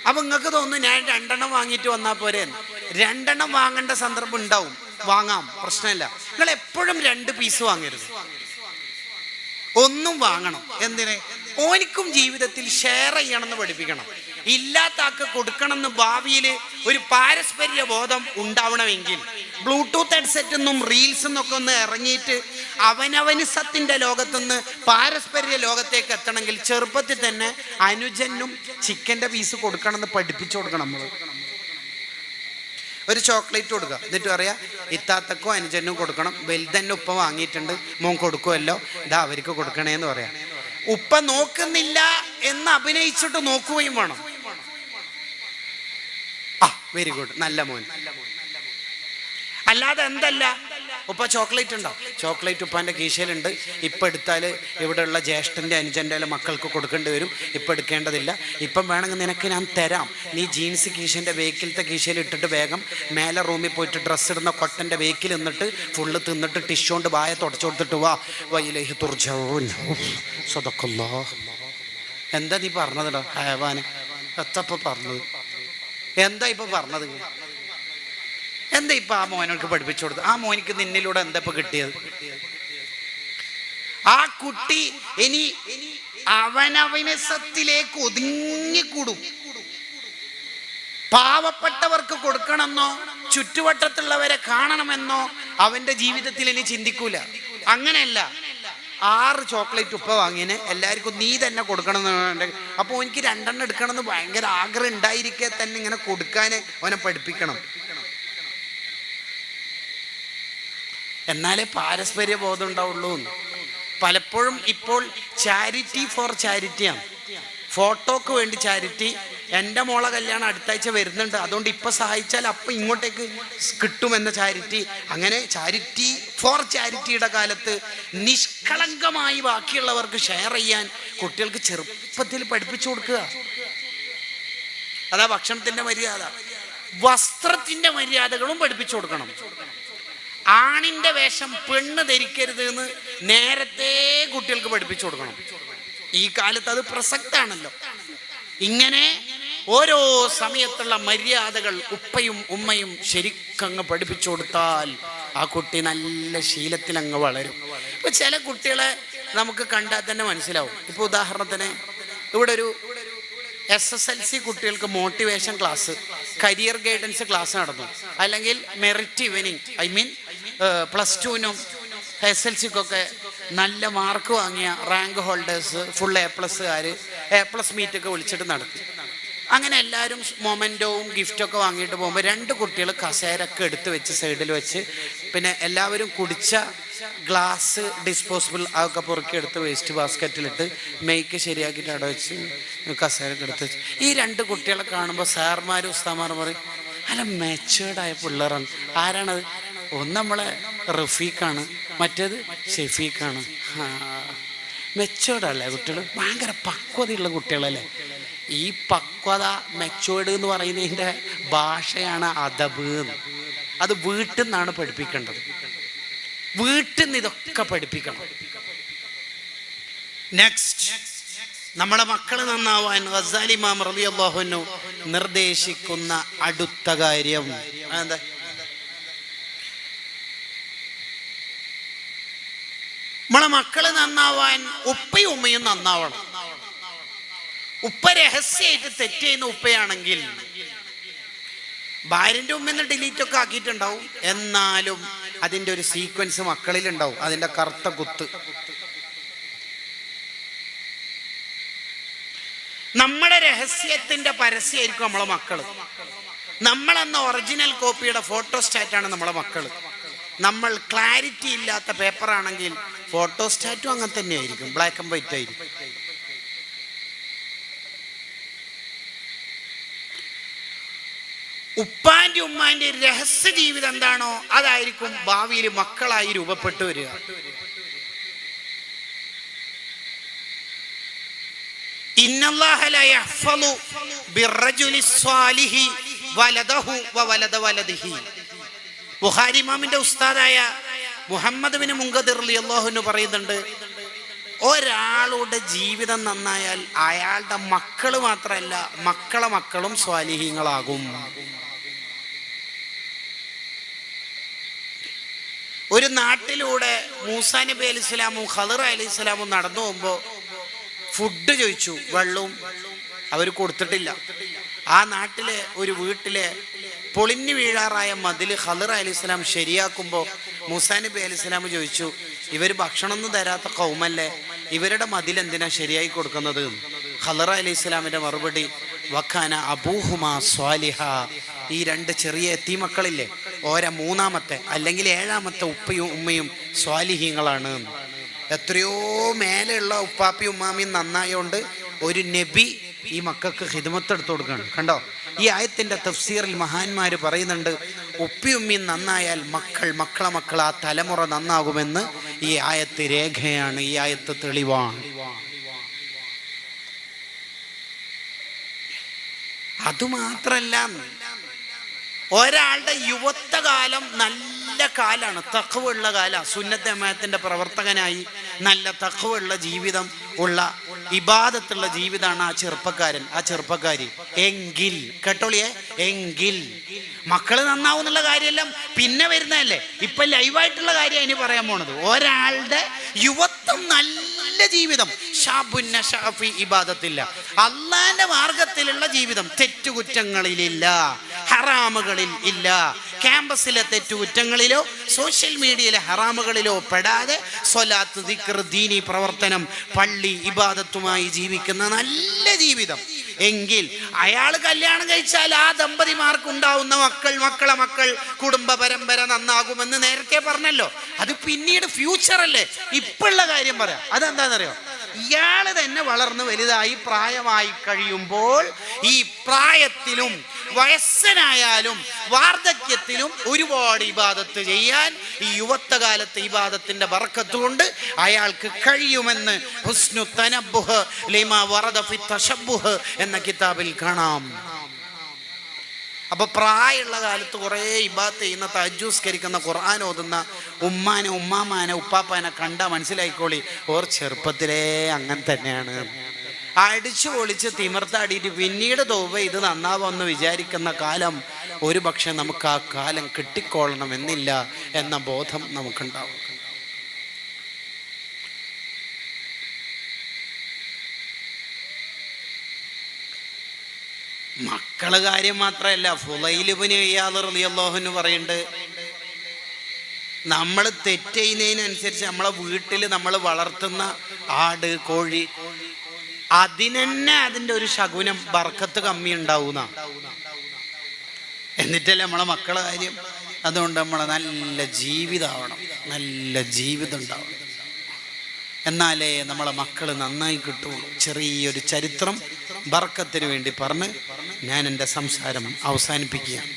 അപ്പൊ നിങ്ങൾക്ക് തോന്നുന്നു ഞാൻ 2 എണ്ണം വാങ്ങിയിട്ട് വന്നാൽ പോരെ. 2 എണ്ണം വാങ്ങേണ്ട സന്ദർഭം ഉണ്ടാവും, വാങ്ങാം, പ്രശ്നമില്ല. നിങ്ങൾ എപ്പോഴും 2 പീസ് വാങ്ങരുത്, ഒന്നും വാങ്ങണം. എന്തിന്? ഓനിക്കും ജീവിതത്തിൽ ഷെയർ ചെയ്യണമെന്ന് പഠിപ്പിക്കണം. ഇല്ലാത്ത ആൾക്ക് കൊടുക്കണമെന്ന് ഭാവിയിൽ ഒരു പാരസ്പര്യ ബോധം ഉണ്ടാവണമെങ്കിൽ ബ്ലൂടൂത്ത് ഹെഡ്സെറ്റ് എന്നും റീൽസ് എന്നൊക്കെ ഒന്ന് ഇറങ്ങിയിട്ട് അവനവനിസത്തിന്റെ ലോകത്തുനിന്ന് പാരസ്പര്യ ലോകത്തേക്ക് എത്തണമെങ്കിൽ ചെറുപ്പത്തിൽ തന്നെ അനുജനും ചിക്കൻ്റെ പീസ് കൊടുക്കണമെന്ന് പഠിപ്പിച്ചു കൊടുക്കണം. നമ്മൾ ഒരു ചോക്ലേറ്റ് കൊടുക്കുക, എന്നിട്ട് പറയാ ഇത്താത്തക്കും അനുജനും കൊടുക്കണം, വലുതന്നെ ഉപ്പ വാങ്ങിയിട്ടുണ്ട്, മോൻ കൊടുക്കുമല്ലോ, ഇതാ അവർക്ക് കൊടുക്കണേന്ന് പറയാം. ഉപ്പ നോക്കുന്നില്ല എന്ന് അഭിനയിച്ചിട്ട് നോക്കുകയും വേണം. വെരി ഗുഡ്, നല്ല മോൻ. അല്ലാതെ എന്തല്ല, ഉപ്പ ചോക്ലേറ്റ് ഉണ്ടോ, ചോക്ലേറ്റ് ഉപ്പാൻ്റെ കീശയിലുണ്ട്, ഇപ്പം എടുത്താൽ ഇവിടെയുള്ള ജ്യേഷ്ഠൻ്റെ അനുജൻ്റെ മക്കൾക്ക് കൊടുക്കേണ്ടി വരും, ഇപ്പം എടുക്കേണ്ടതില്ല, ഇപ്പം വേണമെങ്കിൽ നിനക്ക് ഞാൻ തരാം, നീ ജീൻസ് കീശൻ്റെ വേക്കിലത്തെ കീശയിൽ ഇട്ടിട്ട് വേഗം മേലെ റൂമിൽ പോയിട്ട് ഡ്രസ്സ് ഇടുന്ന കൊട്ടൻ്റെ വേക്കിൽ നിന്നിട്ട് ഫുള്ള് തിന്നിട്ട് ടിഷ്യൂ കൊണ്ട് വായ തുടച്ചു കൊടുത്തിട്ട് വാ വയിലേഹ് തുർജഊൻ സദഖല്ലാഹ്. എന്താ നീ പറഞ്ഞതടാ ഹയവാന്? എത്തപ്പ പറഞ്ഞത്? എന്താ ഇപ്പൊ പറഞ്ഞത്? എന്താ ഇപ്പൊ ആ മോനോക്ക് പഠിപ്പിച്ചു കൊടുത്തത്? ആ മോനിക്ക് നിന്നിലൂടെ എന്താ ഇപ്പൊ കിട്ടിയത്? ആ കുട്ടി ഇനി അവനവനസത്തിലേക്ക് ഒതുങ്ങിക്കൂടും. പാവപ്പെട്ടവർക്ക് കൊടുക്കണമെന്നോ ചുറ്റുവട്ടത്തുള്ളവരെ കാണണമെന്നോ അവന്റെ ജീവിതത്തിൽ ഇനി ചിന്തിക്കൂല. അങ്ങനെയല്ല, 6 ചോക്ലേറ്റ് ഉപ്പ വാങ്ങിയതിന് എല്ലാവർക്കും നീ തന്നെ കൊടുക്കണം എന്ന്. അപ്പോൾ എനിക്ക് 2 എണ്ണം എടുക്കണമെന്ന് ഭയങ്കര ആഗ്രഹം ഉണ്ടായിരിക്കെ തന്നെ ഇങ്ങനെ കൊടുക്കാൻ അവനെ പഠിപ്പിക്കണം. എന്നാലേ പാരസ്പര്യ ബോധം ഉണ്ടാവുള്ളൂ. പലപ്പോഴും ഇപ്പോൾ ചാരിറ്റി ഫോർ ചാരിറ്റിയാണ്, ഫോട്ടോക്ക് വേണ്ടി ചാരിറ്റി. എൻ്റെ മോളെ കല്യാണം അടുത്താഴ്ച വരുന്നുണ്ട്, അതുകൊണ്ട് ഇപ്പം സഹായിച്ചാൽ അപ്പം ഇങ്ങോട്ടേക്ക് കിട്ടുമെന്ന ചാരിറ്റി. അങ്ങനെ ചാരിറ്റി ഫോർ ചാരിറ്റിയുടെ കാലത്ത് നിഷ്കളങ്കമായി ബാക്കിയുള്ളവർക്ക് ഷെയർ ചെയ്യാൻ കുട്ടികൾക്ക് ചെറുപ്പത്തിൽ പഠിപ്പിച്ചു കൊടുക്കുക. അതാ ഭക്ഷണത്തിൻ്റെ മര്യാദ. വസ്ത്രത്തിൻ്റെ മര്യാദകളും പഠിപ്പിച്ചു കൊടുക്കണം. ആണിൻ്റെ വേഷം പെണ്ണ് ധരിക്കരുത് എന്ന് നേരത്തെ കുട്ടികൾക്ക് പഠിപ്പിച്ചു കൊടുക്കണം. ഈ കാലത്ത് അത് പ്രസക്താണല്ലോ. ഇങ്ങനെ ഓരോ സമയത്തുള്ള മര്യാദകൾ ഉപ്പയും ഉമ്മയും ശരിക്കങ്ങ് പഠിപ്പിച്ചു കൊടുത്താൽ ആ കുട്ടി നല്ല ശീലത്തിൽ അങ്ങ് വളരും. ഇപ്പൊ ചില കുട്ടികളെ നമുക്ക് കണ്ടാൽ തന്നെ മനസ്സിലാവും. ഇപ്പൊ ഉദാഹരണത്തിന് ഇവിടെ ഒരു SSLC കുട്ടികൾക്ക് motivation class, career guidance class നടന്നു. അല്ലെങ്കിൽ മെറിറ്റ് ഈവനിങ്, ഐ മീൻ +2-നും SSLCക്കൊക്കെ നല്ല മാർക്ക് വാങ്ങിയ റാങ്ക് ഹോൾഡേഴ്സ്, ഫുൾ A+കാർ A+ മീറ്റൊക്കെ വിളിച്ചിട്ട് നടത്തി. അങ്ങനെ എല്ലാവരും മൊമെൻറ്റോവും ഗിഫ്റ്റൊക്കെ വാങ്ങിയിട്ട് പോകുമ്പോൾ 2 കുട്ടികൾ കസേരൊക്കെ എടുത്ത് വെച്ച് സൈഡിൽ വെച്ച്, പിന്നെ എല്ലാവരും കുടിച്ച ഗ്ലാസ് ഡിസ്പോസിബിൾ അതൊക്കെ പൊറുക്കി എടുത്ത് വേസ്റ്റ് ബാസ്ക്കറ്റിലിട്ട് മെയ്ക്ക് ശരിയാക്കിയിട്ട് അവിടെ വെച്ച് കസേരൊക്കെ എടുത്ത് വെച്ച്. ഈ 2 കുട്ടികളെ കാണുമ്പോൾ സാർമാരും ഉസ്താമാരും പറയും, അല്ല മെച്ചേർഡായ പിള്ളേരാണ്. ആരാണത്? ഒന്ന് നമ്മളെ റഫീഖാണ്, മറ്റേത് ഷെഫീഖാണ്. മെച്ചേർഡല്ലേ കുട്ടികൾ? ഭയങ്കര പക്വതയുള്ള കുട്ടികളല്ലേ? ഈ പക്വത, മെച്ചേർഡ് എന്ന് പറയുന്നതിൻ്റെ ഭാഷയാണ് അദബ്. അത് വീട്ടിൽ നിന്നാണ് പഠിപ്പിക്കേണ്ടത്. വീട്ടിൽ നിന്ന് ഇതൊക്കെ പഠിപ്പിക്കണം. നെക്സ്റ്റ്, നമ്മുടെ മക്കൾ നന്നാവാൻ ഗസാലി ഇമാം റളിയല്ലാഹു അൻഹു നിർദ്ദേശിക്കുന്ന അടുത്ത കാര്യം എന്താ? നമ്മളെ മക്കൾ നന്നാവാൻ ഉപ്പയും ഉമ്മയും നന്നാവണം. ഉപ്പ രഹസ്യമായിട്ട് തെറ്റ് ചെയ്യുന്ന ഉപ്പയാണെങ്കിൽ ഭാര്യൻ്റെ ഉമ്മന്ന് ഡിലീറ്റ് ഒക്കെ ആക്കിയിട്ടുണ്ടാവും, എന്നാലും അതിൻ്റെ ഒരു സീക്വൻസ് മക്കളിൽ ഉണ്ടാവും, അതിൻ്റെ കറുത്ത കുത്ത്. നമ്മുടെ രഹസ്യത്തിന്റെ പരസ്യമായിരിക്കും നമ്മളെ മക്കള്. നമ്മളെന്ന ഒറിജിനൽ കോപ്പിയുടെ ഫോട്ടോസ്റ്റാറ്റാണ് നമ്മളെ മക്കള്. നമ്മൾ ക്ലാരിറ്റി ഇല്ലാത്ത പേപ്പറാണെങ്കിൽ ഫോട്ടോസ്റ്റാറ്റും അങ്ങനെ തന്നെ ആയിരിക്കും, ബ്ലാക്ക് ആൻഡ് വൈറ്റ് ആയിരിക്കും. ഉപ്പാന്റെ ഉമ്മാന്റെ രഹസ്യ ജീവിതം എന്താണോ അതായിരിക്കും ഭാവിയിൽ മക്കളായി രൂപപ്പെട്ടു വരിക. ഇന്നല്ലാഹ ലാ യഹ്ഫളു ബിർറജുലി സ്വാലിഹി വലദഹു വവലദ വലദിഹി. ബുഖാരി ഇമാമിന്റെ ഉസ്താദായ മുഹമ്മദ് ബിൻ മുൻകദിർ റളിയല്ലാഹു അൻഹു പറയുന്നുണ്ട്, ഒരാളുടെ ജീവിതം നന്നായാൽ അയാളുടെ മക്കൾ മാത്രമല്ല മക്കളെ മക്കളും സ്വാലിഹീങ്ങളാകും. ഒരു നാട്ടിലൂടെ മൂസാ നബി അലൈഹി സ്വലാമും ഖളിർ അലൈഹി സ്വലാമും നടന്നു പോകുമ്പോൾ ഫുഡ് ചോദിച്ചു, വെള്ളവും അവർ കൊടുത്തിട്ടില്ല. ആ നാട്ടിലെ ഒരു വീട്ടിലെ പൊളിഞ്ഞു വീഴാറായ മതിൽ ഖളിർ അലൈഹി സ്വലാം ശരിയാക്കുമ്പോൾ മൂസാ നബി അലൈഹി സ്വലാം ചോദിച്ചു, ഇവർ ഭക്ഷണമൊന്നും തരാത്ത കൗമല്ലേ, ഇവരുടെ മതിൽ എന്തിനാ ശരിയായി കൊടുക്കുന്നത്? ഖളിർ അലൈഹി സ്വലാമിന്റെ മറുപടി, വഖാന അബൂഹുമാ സ്വാലിഹ. ഈ രണ്ട് ചെറിയ എത്തീമക്കളില്ലേ, മൂന്നാമത്തെ അല്ലെങ്കിൽ ഏഴാമത്തെ ഉപ്പയും ഉമ്മയും സ്വാലിഹീങ്ങളാണ്. എത്രയോ മേലെയുള്ള ഉപ്പാപ്പിയും ഉമ്മാമിയും നന്നായോണ്ട് ഒരു നബി ഈ മക്കൾക്ക് ഹിദ്മത്ത് എടുത്തു കൊടുക്കുകയാണ്. കണ്ടോ, ഈ ആയത്തിന്റെ തഫ്സീറിൽ മഹാന്മാര് പറയുന്നുണ്ട്, ഉപ്പിയുമ്മയും നന്നായാൽ മക്കളെ മക്കൾ ആ തലമുറ നന്നാകുമെന്ന് ഈ ആയത്ത് രേഖയാണ്, ഈ ആയത്ത് തെളിവാണ്. അതുമാത്രല്ല, ഒരാളുടെ യുവത്വകാലം നല്ല കാലാണ്, തഖ്വയുള്ള കാലം. സുന്നത്ത് ജമാഅത്തിന്റെ പ്രവർത്തകനായി നല്ല തഖ്വയുള്ള ജീവിതം ഉള്ള ഇബാദത്തുള്ള ജീവിതമാണ് ആ ചെറുപ്പക്കാരൻ, ആ ചെറുപ്പക്കാരി. എങ്കിൽ കേട്ടോളിയെ, എങ്കിൽ മക്കള് നന്നാവും എന്നുള്ള കാര്യമെല്ലാം പിന്നെ വരുന്നതല്ലേ, ഇപ്പൊ ലൈവായിട്ടുള്ള കാര്യം ഇനി പറയാൻ പോണത്. ഒരാളുടെ യുവത്വം നല്ല ജീവിതം, ഇബാദത്തില്ല, അള്ളാന്റെ മാർഗത്തിലുള്ള ജീവിതം, തെറ്റുകുറ്റങ്ങളിലില്ല, ഹറാമുകളിൽ ഇല്ല, ക്യാമ്പസിലെ തെറ്റുകുറ്റങ്ങളിലോ സോഷ്യൽ മീഡിയയിലെ ഹറാമുകളിലോ പെടാതെ സ്വലാത്ത്, ദിക്ർ, ദീനി പ്രവർത്തനം, പള്ളി, ഇബാദത്തുമായി ജീവിക്കുന്ന നല്ല ജീവിതം. എങ്കിൽ അയാൾ കല്യാണം കഴിച്ചാൽ ആ ദമ്പതിമാർക്ക് ഉണ്ടാവുന്ന മക്കളെ മക്കൾ കുടുംബ പരമ്പര നന്നാകുമെന്ന് നേരത്തെ പറഞ്ഞല്ലോ. അത് പിന്നീട് ഫ്യൂച്ചർ അല്ലേ, ഇപ്പോഴുള്ള കാര്യം പറയാം. അതെന്താണെന്നറിയോ, ഇയാള് തന്നെ വളർന്ന് വലുതായി പ്രായമായി കഴിയുമ്പോൾ ഈ പ്രായത്തിലും വയസ്സനായാലും വാർദ്ധക്യത്തിലും ഒരുപാട് ഇബാദത്ത് ചെയ്യാൻ ഈ യുവത്വകാലത്തെ ഇബാദത്തിന്റെ ബർക്കത്ത് കൊണ്ട് അയാൾക്ക് കഴിയുമെന്ന് ഹുസ്നു തനബ്ബുഹ് ലിമാ വറദ ഫി തശബ്ബുഹ് എന്ന കിതാബിൽ കാണാം. അപ്പൊ പ്രായമുള്ള കാലത്ത് കുറേ ഇബാദത്ത് ചെയ്യുന്ന, തഹജ്ജുസ്കരിക്കുന്ന, ഖുർആൻ ഓതുന്ന ഉമ്മാനെ, ഉമ്മാമാനെ, ഉപ്പാപ്പാനെ കണ്ടാ മനസ്സിലായിക്കോളി, ഓർ ചെറുപ്പത്തിലേ അങ്ങനെ തന്നെയാണ്. അടിച്ചു പൊളിച്ച് തിമിർത്താടിയിട്ട് പിന്നീട് തൗബ ഇത് നന്നാവുമെന്ന് വിചാരിക്കുന്ന കാലം ഒരു പക്ഷെ നമുക്ക് ആ കാലം കിട്ടിക്കൊള്ളണമെന്നില്ല എന്ന ബോധം നമുക്കുണ്ടാവും. മക്കള് കാര്യം മാത്രമല്ല, ഫുളൈൽ ഇബ്നു ഇയാദ് റളിയല്ലാഹു അൻഹു പറയുന്നുണ്ട്, നമ്മൾ തെറ്റെയ്യുന്നതിനനുസരിച്ച് നമ്മളെ വീട്ടിൽ നമ്മൾ വളർത്തുന്ന ആട്, കോഴി, അതിനെന്നെ അതിൻ്റെ ഒരു ശകുനം ബർക്കത്ത് കമ്മി ഉണ്ടാവുന്ന. എന്നിട്ടല്ലേ നമ്മളെ മക്കളെ കാര്യം. അതുകൊണ്ട് നമ്മളെ നല്ല ജീവിതമാവണം, നല്ല ജീവിതം ഉണ്ടാവണം, എന്നാലേ നമ്മളെ മക്കൾ നന്നായി കിട്ടുള്ളൂ. ചെറിയൊരു ചരിത്രം ബർക്കത്തിന് വേണ്ടി പറഞ്ഞ് ഞാൻ എൻ്റെ സംസാരം അവസാനിപ്പിക്കുകയാണ്.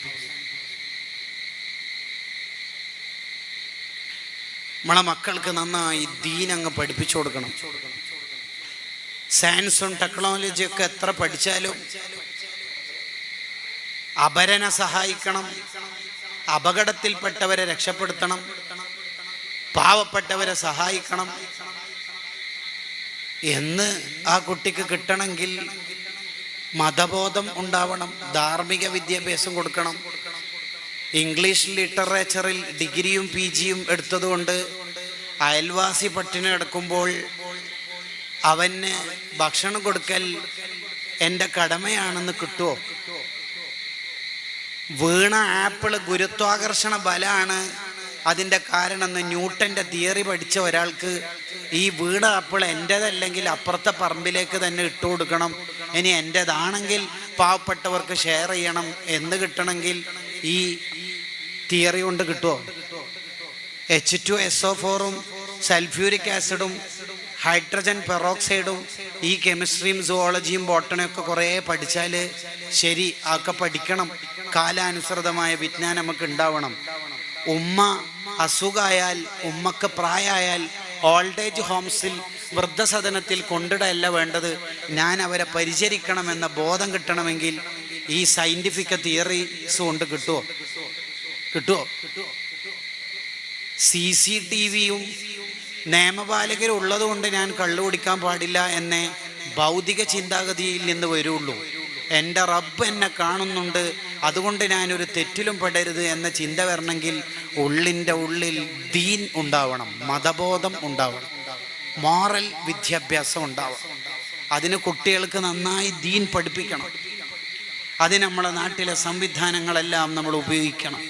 നമ്മളെ മക്കൾക്ക് നന്നായി ദീനങ്ങ് പഠിപ്പിച്ചു കൊടുക്കണം. സയൻസും ടെക്നോളജിയൊക്കെ എത്ര പഠിച്ചാലും അപരനെ സഹായിക്കണം, അപകടത്തിൽപ്പെട്ടവരെ രക്ഷപ്പെടുത്തണം, പാവപ്പെട്ടവരെ സഹായിക്കണം എന്ന് ആ കുട്ടിക്ക് കിട്ടണമെങ്കിൽ മതബോധം ഉണ്ടാവണം, ധാർമ്മിക വിദ്യാഭ്യാസം കൊടുക്കണം. ഇംഗ്ലീഷ് ലിറ്ററേച്ചറിൽ ഡിഗ്രിയും PGയും എടുത്തതുകൊണ്ട് അയൽവാസി പട്ടിണി കിടക്കുമ്പോൾ അവന് ഭക്ഷണം കൊടുക്കൽ എൻ്റെ കടമയാണെന്ന് കിട്ടുമോ? വീണ ആപ്പിള് ഗുരുത്വാകർഷണ ബലമാണ് അതിൻ്റെ കാരണം എന്ന് ന്യൂട്ടൻ്റെ തിയറി പഠിച്ച ഒരാൾക്ക് ഈ വീണ ആപ്പിൾ എൻ്റേതല്ലെങ്കിൽ അപ്പുറത്തെ പറമ്പിലേക്ക് തന്നെ ഇട്ടു കൊടുക്കണം, ഇനി എൻ്റേതാണെങ്കിൽ പാവപ്പെട്ടവർക്ക് ഷെയർ ചെയ്യണം എന്ന് കിട്ടണമെങ്കിൽ ഈ തിയറി കൊണ്ട് കിട്ടുമോ? H2SO4ഉം സൾഫ്യൂരിക് ആസിഡും ഹൈഡ്രജൻ പെറോക്സൈഡും ഈ കെമിസ്ട്രിയും സുവോളജിയും ബോട്ടണിയും ഒക്കെ കുറേ പഠിച്ചാൽ ശരി, ഒക്കെ പഠിക്കണം. കാലാനുസൃതമായ വിജ്ഞാനം നമുക്ക് ഉണ്ടാവണം. ഉമ്മ അസുഖമായാൽ, ഉമ്മക്ക് പ്രായമായാൽ ഓൾഡ് ഏജ് ഹോംസിൽ വൃദ്ധസദനത്തിൽ കൊണ്ടിടല്ല വേണ്ടത്, ഞാൻ അവരെ പരിചരിക്കണമെന്ന ബോധം കിട്ടണമെങ്കിൽ ഈ സയന്റിഫിക് തിയറീസ് കൊണ്ട് കിട്ടുമോ? CCTV-യും നിയമപാലകരും ഉള്ളത് കൊണ്ട് ഞാൻ കള്ളു കുടിക്കാൻ പാടില്ല എന്ന ഭൗതിക ചിന്താഗതിയിൽ നിന്ന് വരുള്ളൂ. എൻ്റെ റബ്ബ് എന്നെ കാണുന്നുണ്ട്, അതുകൊണ്ട് ഞാനൊരു തെറ്റിലും പെടരുത് എന്ന ചിന്ത വരണമെങ്കിൽ ഉള്ളിൻ്റെ ഉള്ളിൽ ദീൻ ഉണ്ടാവണം, മതബോധം ഉണ്ടാവണം, മോറൽ വിദ്യാഭ്യാസം ഉണ്ടാവണം. അതിന് കുട്ടികൾക്ക് നന്നായി ദീൻ പഠിപ്പിക്കണം. അതിന് നമ്മളെ നാട്ടിലെ സംവിധാനങ്ങളെല്ലാം നമ്മൾ ഉപയോഗിക്കണം.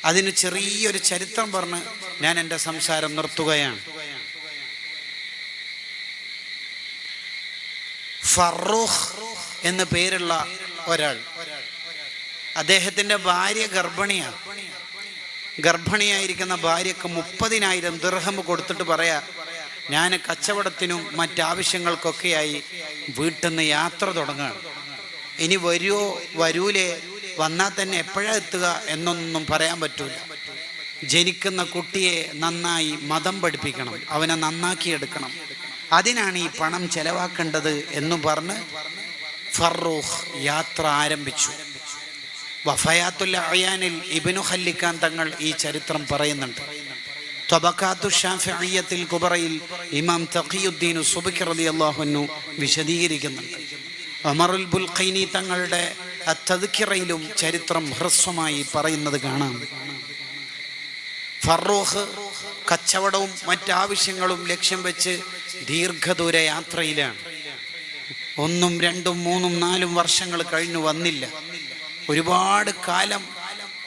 അതിന് ചെറിയൊരു ചരിത്രം പറഞ്ഞ് ഞാൻ എൻ്റെ സംസാരം നിർത്തുകയാണ്. ഫറൂഖ് എന്ന പേരുള്ള ഒരാൾ, അദ്ദേഹത്തിൻ്റെ ഭാര്യ ഗർഭിണിയായിരിക്കുന്ന ഭാര്യക്ക് 30,000 ദിർഹം കൊടുത്തിട്ട് പറയാ, ഞാൻ കച്ചവടത്തിനും മറ്റാവശ്യങ്ങൾക്കൊക്കെയായി വീട്ടിൽ നിന്ന് യാത്ര തുടങ്ങുകയാണ്. ഇനി വരുമോ വരൂലേ, വന്നാൽ തന്നെ എപ്പോഴാണ് എത്തുക എന്നൊന്നും പറയാൻ പറ്റൂല. ജനിക്കുന്ന കുട്ടിയെ നന്നായി മതം പഠിപ്പിക്കണം, അവനെ നന്നാക്കിയെടുക്കണം, അതിനാണ് ഈ പണം ചെലവാക്കേണ്ടത് എന്ന് പറഞ്ഞ് ഫറൂഖ് യാത്ര ആരംഭിച്ചു. വഫയാത്തുൽ അയാനിൽ ഇബ്നു ഖല്ലിക്കാൻ തങ്ങൾ ഈ ചരിത്രം പറയുന്നുണ്ട്. തബഖാത്തു ഷാഫിഇയ്യത്തിൽ കുബറയിൽ ഇമാം തഖിയുദ്ദീൻ സുബ്കി റളിയല്ലാഹു അൻഹു വിശദീകരിക്കുന്നുണ്ട്. ഉമറുൽ ബുൽഖൈനി തങ്ങളുടെ തദ്കിറയിലും ചരിത്രം ഹ്രസ്വമായി പറയുന്നത് കാണാം. ഫറൂഖ് കച്ചവടവും മറ്റാവശ്യങ്ങളും ലക്ഷ്യം വെച്ച് ദീർഘദൂര യാത്രയിലാണ്. 1, 2, 3, 4 വർഷങ്ങൾ കഴിഞ്ഞു വന്നില്ല. ഒരുപാട് കാലം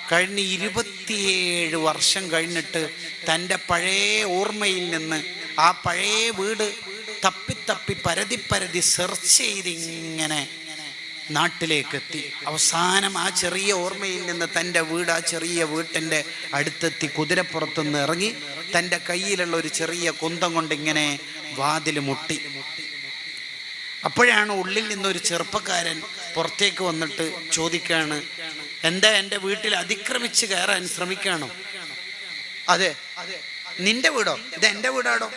കഴിഞ്ഞ് 27 വർഷം കഴിഞ്ഞിട്ട് തൻ്റെ പഴയ ഓർമ്മയിൽ നിന്ന് ആ പഴയ വീട് തപ്പി പരതി സെർച്ച് ചെയ്ത് ഇങ്ങനെ നാട്ടിലേക്ക് എത്തി. അവസാനം ആ ചെറിയ ഓർമ്മയിൽ നിന്ന് തൻ്റെ വീട്, ആ ചെറിയ വീട്ടിൻ്റെ അടുത്തെത്തി കുതിരപ്പുറത്തുനിന്ന് ഇറങ്ങി തൻ്റെ കയ്യിലുള്ള ഒരു ചെറിയ കുന്തം കൊണ്ട് ഇങ്ങനെ വാതിൽ മുട്ടി. അപ്പോഴാണ് ഉള്ളിൽ നിന്നൊരു ചെറുപ്പക്കാരൻ പുറത്തേക്ക് വന്നിട്ട് ചോദിക്കുകയാണ്, എന്താ എൻ്റെ വീട്ടിൽ അതിക്രമിച്ച് കയറാൻ ശ്രമിക്കുകയാണോ? അതെ. നിന്റെ വീടോ? ഇത് എൻ്റെ വീടാടോ.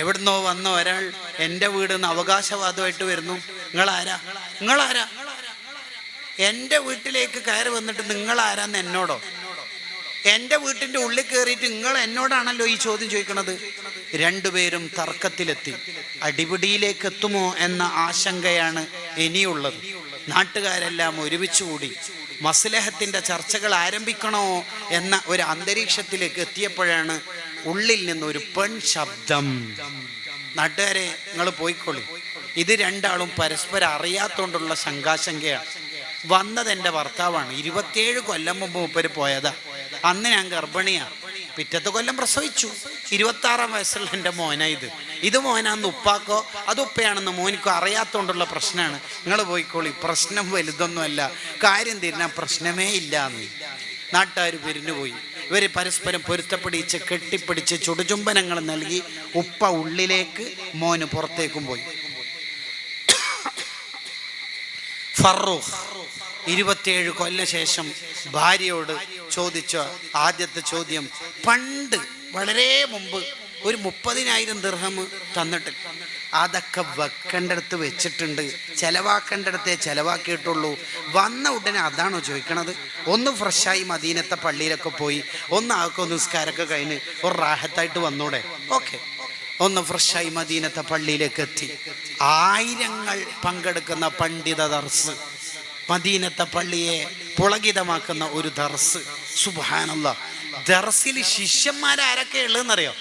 എവിടുന്നോ വന്ന ഒരാൾ എൻ്റെ വീടെന്ന് അവകാശവാദമായിട്ട് വരുന്നു. നിങ്ങളാരാ? എൻ്റെ വീട്ടിലേക്ക് കയറി വന്നിട്ട് നിങ്ങളാരാന്ന് എന്നോടോ? എൻ്റെ വീട്ടിൻ്റെ ഉള്ളിൽ കയറിയിട്ട് നിങ്ങൾ എന്നോടാണല്ലോ ഈ ചോദ്യം ചോദിക്കണത്. രണ്ടുപേരും തർക്കത്തിലെത്തി. അടിപിടിയിലേക്ക് എത്തുമോ എന്ന ആശങ്കയാണ് ഇനിയുള്ളത്. നാട്ടുകാരെല്ലാം ഒരുമിച്ച് കൂടി മസ്ലഹത്തിൻ്റെ ചർച്ചകൾ ആരംഭിക്കണോ എന്ന ഒരു അന്തരീക്ഷത്തിലേക്ക് എത്തിയപ്പോഴാണ് ഉള്ളിൽ നിന്നൊരു പെൺ ശബ്ദം. നാട്ടുകാരെ, നിങ്ങൾ പോയിക്കോളി, ഇത് രണ്ടാളും പരസ്പരം അറിയാത്തോണ്ടുള്ള ശങ്കാശങ്കയാണ്. വന്നത് എൻ്റെ ഭർത്താവാണ്. 27 കൊല്ലം മുമ്പ് മൂപ്പര് പോയതാ. അന്ന് ഞാൻ ഗർഭിണിയാ. പിറ്റത്തെ കൊല്ലം പ്രസവിച്ചു. 26-ാം വയസ്സുള്ള എൻ്റെ മോനാ ഇത് മോനാന്ന് ഉപ്പാക്കോ അത് ഉപ്പയാണെന്ന് മോനിക്കോ അറിയാത്തോണ്ടുള്ള പ്രശ്നമാണ്. നിങ്ങൾ പോയിക്കോളി, പ്രശ്നം വലുതൊന്നുമല്ല, കാര്യം തീരുന്ന പ്രശ്നമേ ഇല്ല എന്ന് നാട്ടുകാർ പിരിഞ്ഞുപോയി. ഇവർ പരസ്പരം പൊരുത്തപ്പിടിച്ച് കെട്ടിപ്പിടിച്ച് ചുടുചുംബനങ്ങൾ നൽകി ഉപ്പ ഉള്ളിലേക്ക്, മോന് പുറത്തേക്കും പോയി. ഫറൂഖ് 27 കൊല്ലം ശേഷം ഭാര്യയോട് ചോദിച്ച ആദ്യത്തെ ചോദ്യം, പണ്ട് വളരെ മുമ്പ് ഒരു 30,000 ദിർഹം തന്നിട്ട് അതൊക്കെ വെക്കേണ്ടടുത്ത് വെച്ചിട്ടുണ്ട്, ചെലവാക്കേണ്ടടുത്തേ ചെലവാക്കിയിട്ടുള്ളൂ, വന്ന ഉടനെ അതാണോ ചോദിക്കണത്? ഒന്ന് ഫ്രഷായി മദീനത്തെ പള്ളിയിലൊക്കെ പോയി ഒന്ന് ആൾക്കൊന്ന് നിസ്കാരമൊക്കെ കഴിഞ്ഞ് ഒരു റാഹത്തായിട്ട് വന്നൂടെ? ഓക്കെ. ഒന്ന് ഫ്രഷായി മദീനത്തെ പള്ളിയിലേക്ക് എത്തി. 1000 പങ്കെടുക്കുന്ന പണ്ഡിത ദർസ്, മദീനത്തെ പള്ളിയെ പുളകിതമാക്കുന്ന ഒരു ദർസ്. സുബ്ഹാനല്ലാഹ്. ദർസിൽ ശിഷ്യന്മാരാരൊക്കെ ഉള്ളതെന്നറിയോ?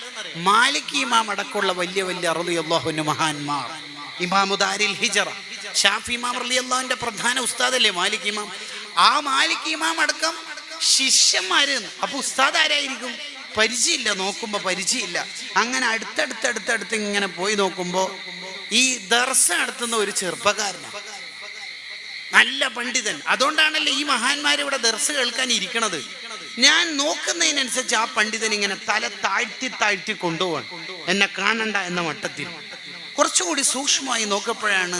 മാലിക് ഇമാം അടക്കമുള്ള വലിയ റളിയല്ലാഹു അൻഹു മഹാന്മാർ, ഇമാമു ദാരിൽ ഹിജ്റ, ഷാഫി ഇമാം റളിയല്ലാഹുവിന്റെ പ്രധാന ഉസ്താദല്ലേ മാലിക് ഇമാം. ആ മാലിക് ഇമാം അടക്കം ശിഷ്യന്മാര്. അപ്പൊ ഉസ്താദ് ആരായിരിക്കും? പരിചയമില്ല, നോക്കുമ്പോ പരിചയമില്ല. അങ്ങനെ അടുത്തടുത്ത് ഇങ്ങനെ പോയി നോക്കുമ്പോ ഈ ദർസ് നടത്തുന്ന ഒരു ചെറുപ്പക്കാരനാണ്, നല്ല പണ്ഡിതൻ. അതുകൊണ്ടാണല്ലോ ഈ മഹാന്മാർ ഇവിടെ ദർസ് കേൾക്കാൻ ഇരിക്കണത്. ഞാൻ നോക്കുന്നതിനനുസരിച്ച് ആ പണ്ഡിതൻ ഇങ്ങനെ തല താഴ്ത്തി കൊണ്ടുപോവാൻ, എന്നെ കാണണ്ട എന്ന മട്ടത്തിൽ. കുറച്ചുകൂടി സൂക്ഷ്മമായി നോക്കപ്പോഴാണ്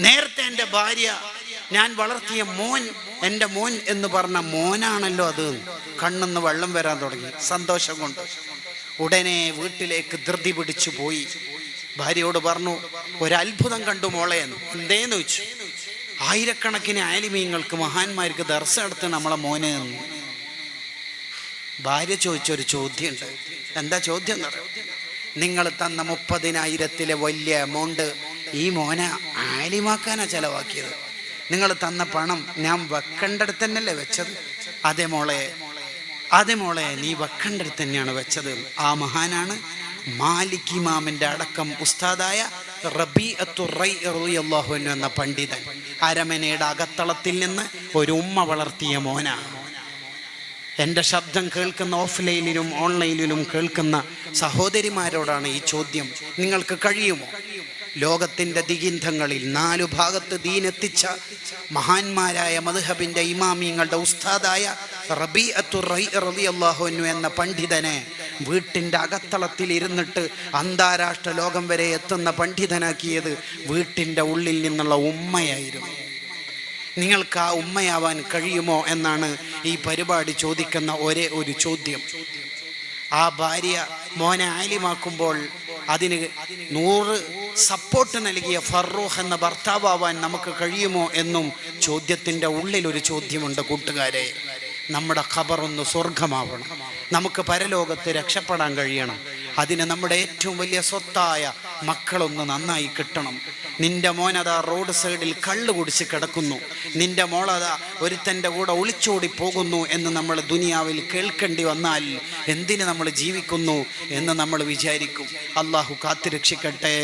നേരത്തെ എൻ്റെ ഭാര്യ, ഞാൻ വളർത്തിയ മോൻ, എൻ്റെ മോൻ എന്ന് പറഞ്ഞ മോനാണല്ലോ അത്. കണ്ണിന്ന് വെള്ളം വരാൻ തുടങ്ങി സന്തോഷം കൊണ്ട്. ഉടനെ വീട്ടിലേക്ക് ധൃതി പിടിച്ചു പോയി. ഭാര്യയോട് പറഞ്ഞു, ഒരത്ഭുതം കണ്ടു മോളെ എന്ന്. എന്തേന്ന് വെച്ചു. ആയിരക്കണക്കിന് ആലിമീങ്ങൾക്ക് മഹാന്മാർക്ക് ദർശനം നടത്തുന്ന നമ്മളെ മോനെ എന്ന്. ഭാര്യ ചോദിച്ചൊരു ചോദ്യമുണ്ട്. എന്താ ചോദ്യം എന്ന് പറയാം? നിങ്ങൾ തന്ന 30,000 വലിയ എമൗണ്ട് ഈ മോനെ ആലിമാക്കാനാ ചെലവാക്കിയത്. നിങ്ങൾ തന്ന പണം ഞാൻ വെക്കേണ്ടടുത്ത് തന്നെയല്ലേ വെച്ചത്? അതെ മോളെ നീ വെക്കേണ്ടടുത്ത് തന്നെയാണ് വെച്ചത്. ആ മഹാനാണ് മാലിക് ഇമാമിന്റെ അടക്കം ഉസ്താദായ റബീഅത്തു റൈ റളിയല്ലാഹു അൻഹു എന്ന പണ്ഡിതൻ. അരമനയുടെ അകത്തളത്തിൽ നിന്ന് ഒരു ഉമ്മ വളർത്തിയ മോനാണ്. എൻ്റെ ശബ്ദം കേൾക്കുന്ന ഓഫ്ലൈനിലും ഓൺലൈനിലും കേൾക്കുന്ന സഹോദരിമാരോടാണ് ഈ ചോദ്യം. നിങ്ങൾക്ക് കഴിയുമോ ലോകത്തിൻ്റെ ദിഗിന്ധങ്ങളിൽ 4 ഭാഗത്ത് ദീനെത്തിച്ച മഹാന്മാരായ മദ്ഹബിൻ്റെ ഇമാമിങ്ങളുടെ ഉസ്താദായ റബീഅത്തു റൈ റളിയല്ലാഹു അൻഹു എന്ന പണ്ഡിതനെ വീട്ടിൻ്റെ അകത്തളത്തിൽ ഇരുന്നിട്ട് അന്താരാഷ്ട്ര ലോകം വരെ എത്തുന്ന പണ്ഡിതനാക്കിയത് വീട്ടിൻ്റെ ഉള്ളിൽ നിന്നുള്ള ഉമ്മയായിരുന്നു. നിങ്ങൾക്ക് ആ ഉമ്മയാവാൻ കഴിയുമോ എന്നാണ് ഈ പരിപാടി ചോദിക്കുന്ന ഒരേ ഒരു ചോദ്യം. ആ ഭാര്യ മോനെ ആലിമാക്കുമ്പോൾ അതിന് 100 സപ്പോർട്ട് നൽകിയ ഫറൂഖ് എന്ന ഭർത്താവാൻ നമുക്ക് കഴിയുമോ എന്നും ചോദ്യത്തിൻ്റെ ഉള്ളിലൊരു ചോദ്യമുണ്ട് കൂട്ടുകാരെ. നമ്മുടെ ഖബറൊന്ന് സ്വർഗമാവണം, നമുക്ക് പരലോകത്ത് രക്ഷപ്പെടാൻ കഴിയണം. അതിന് നമ്മുടെ ഏറ്റവും വലിയ സ്വത്തായ മക്കളൊന്ന് നന്നായി കിട്ടണം. നിന്റെ മോനതാ റോഡ് സൈഡിൽ കള്ളു കുടിച്ച് കിടക്കുന്നു, നിന്റെ മോളതാ ഒരുത്തൻ്റെ കൂടെ ഒളിച്ചോടി പോകുന്നു എന്ന് നമ്മൾ ദുനിയാവിൽ കേൾക്കേണ്ടി വന്നാൽ എന്തിന് നമ്മൾ ജീവിക്കുന്നു എന്ന് നമ്മൾ വിചാരിക്കും. അള്ളാഹു കാത്തുരക്ഷിക്കട്ടെ.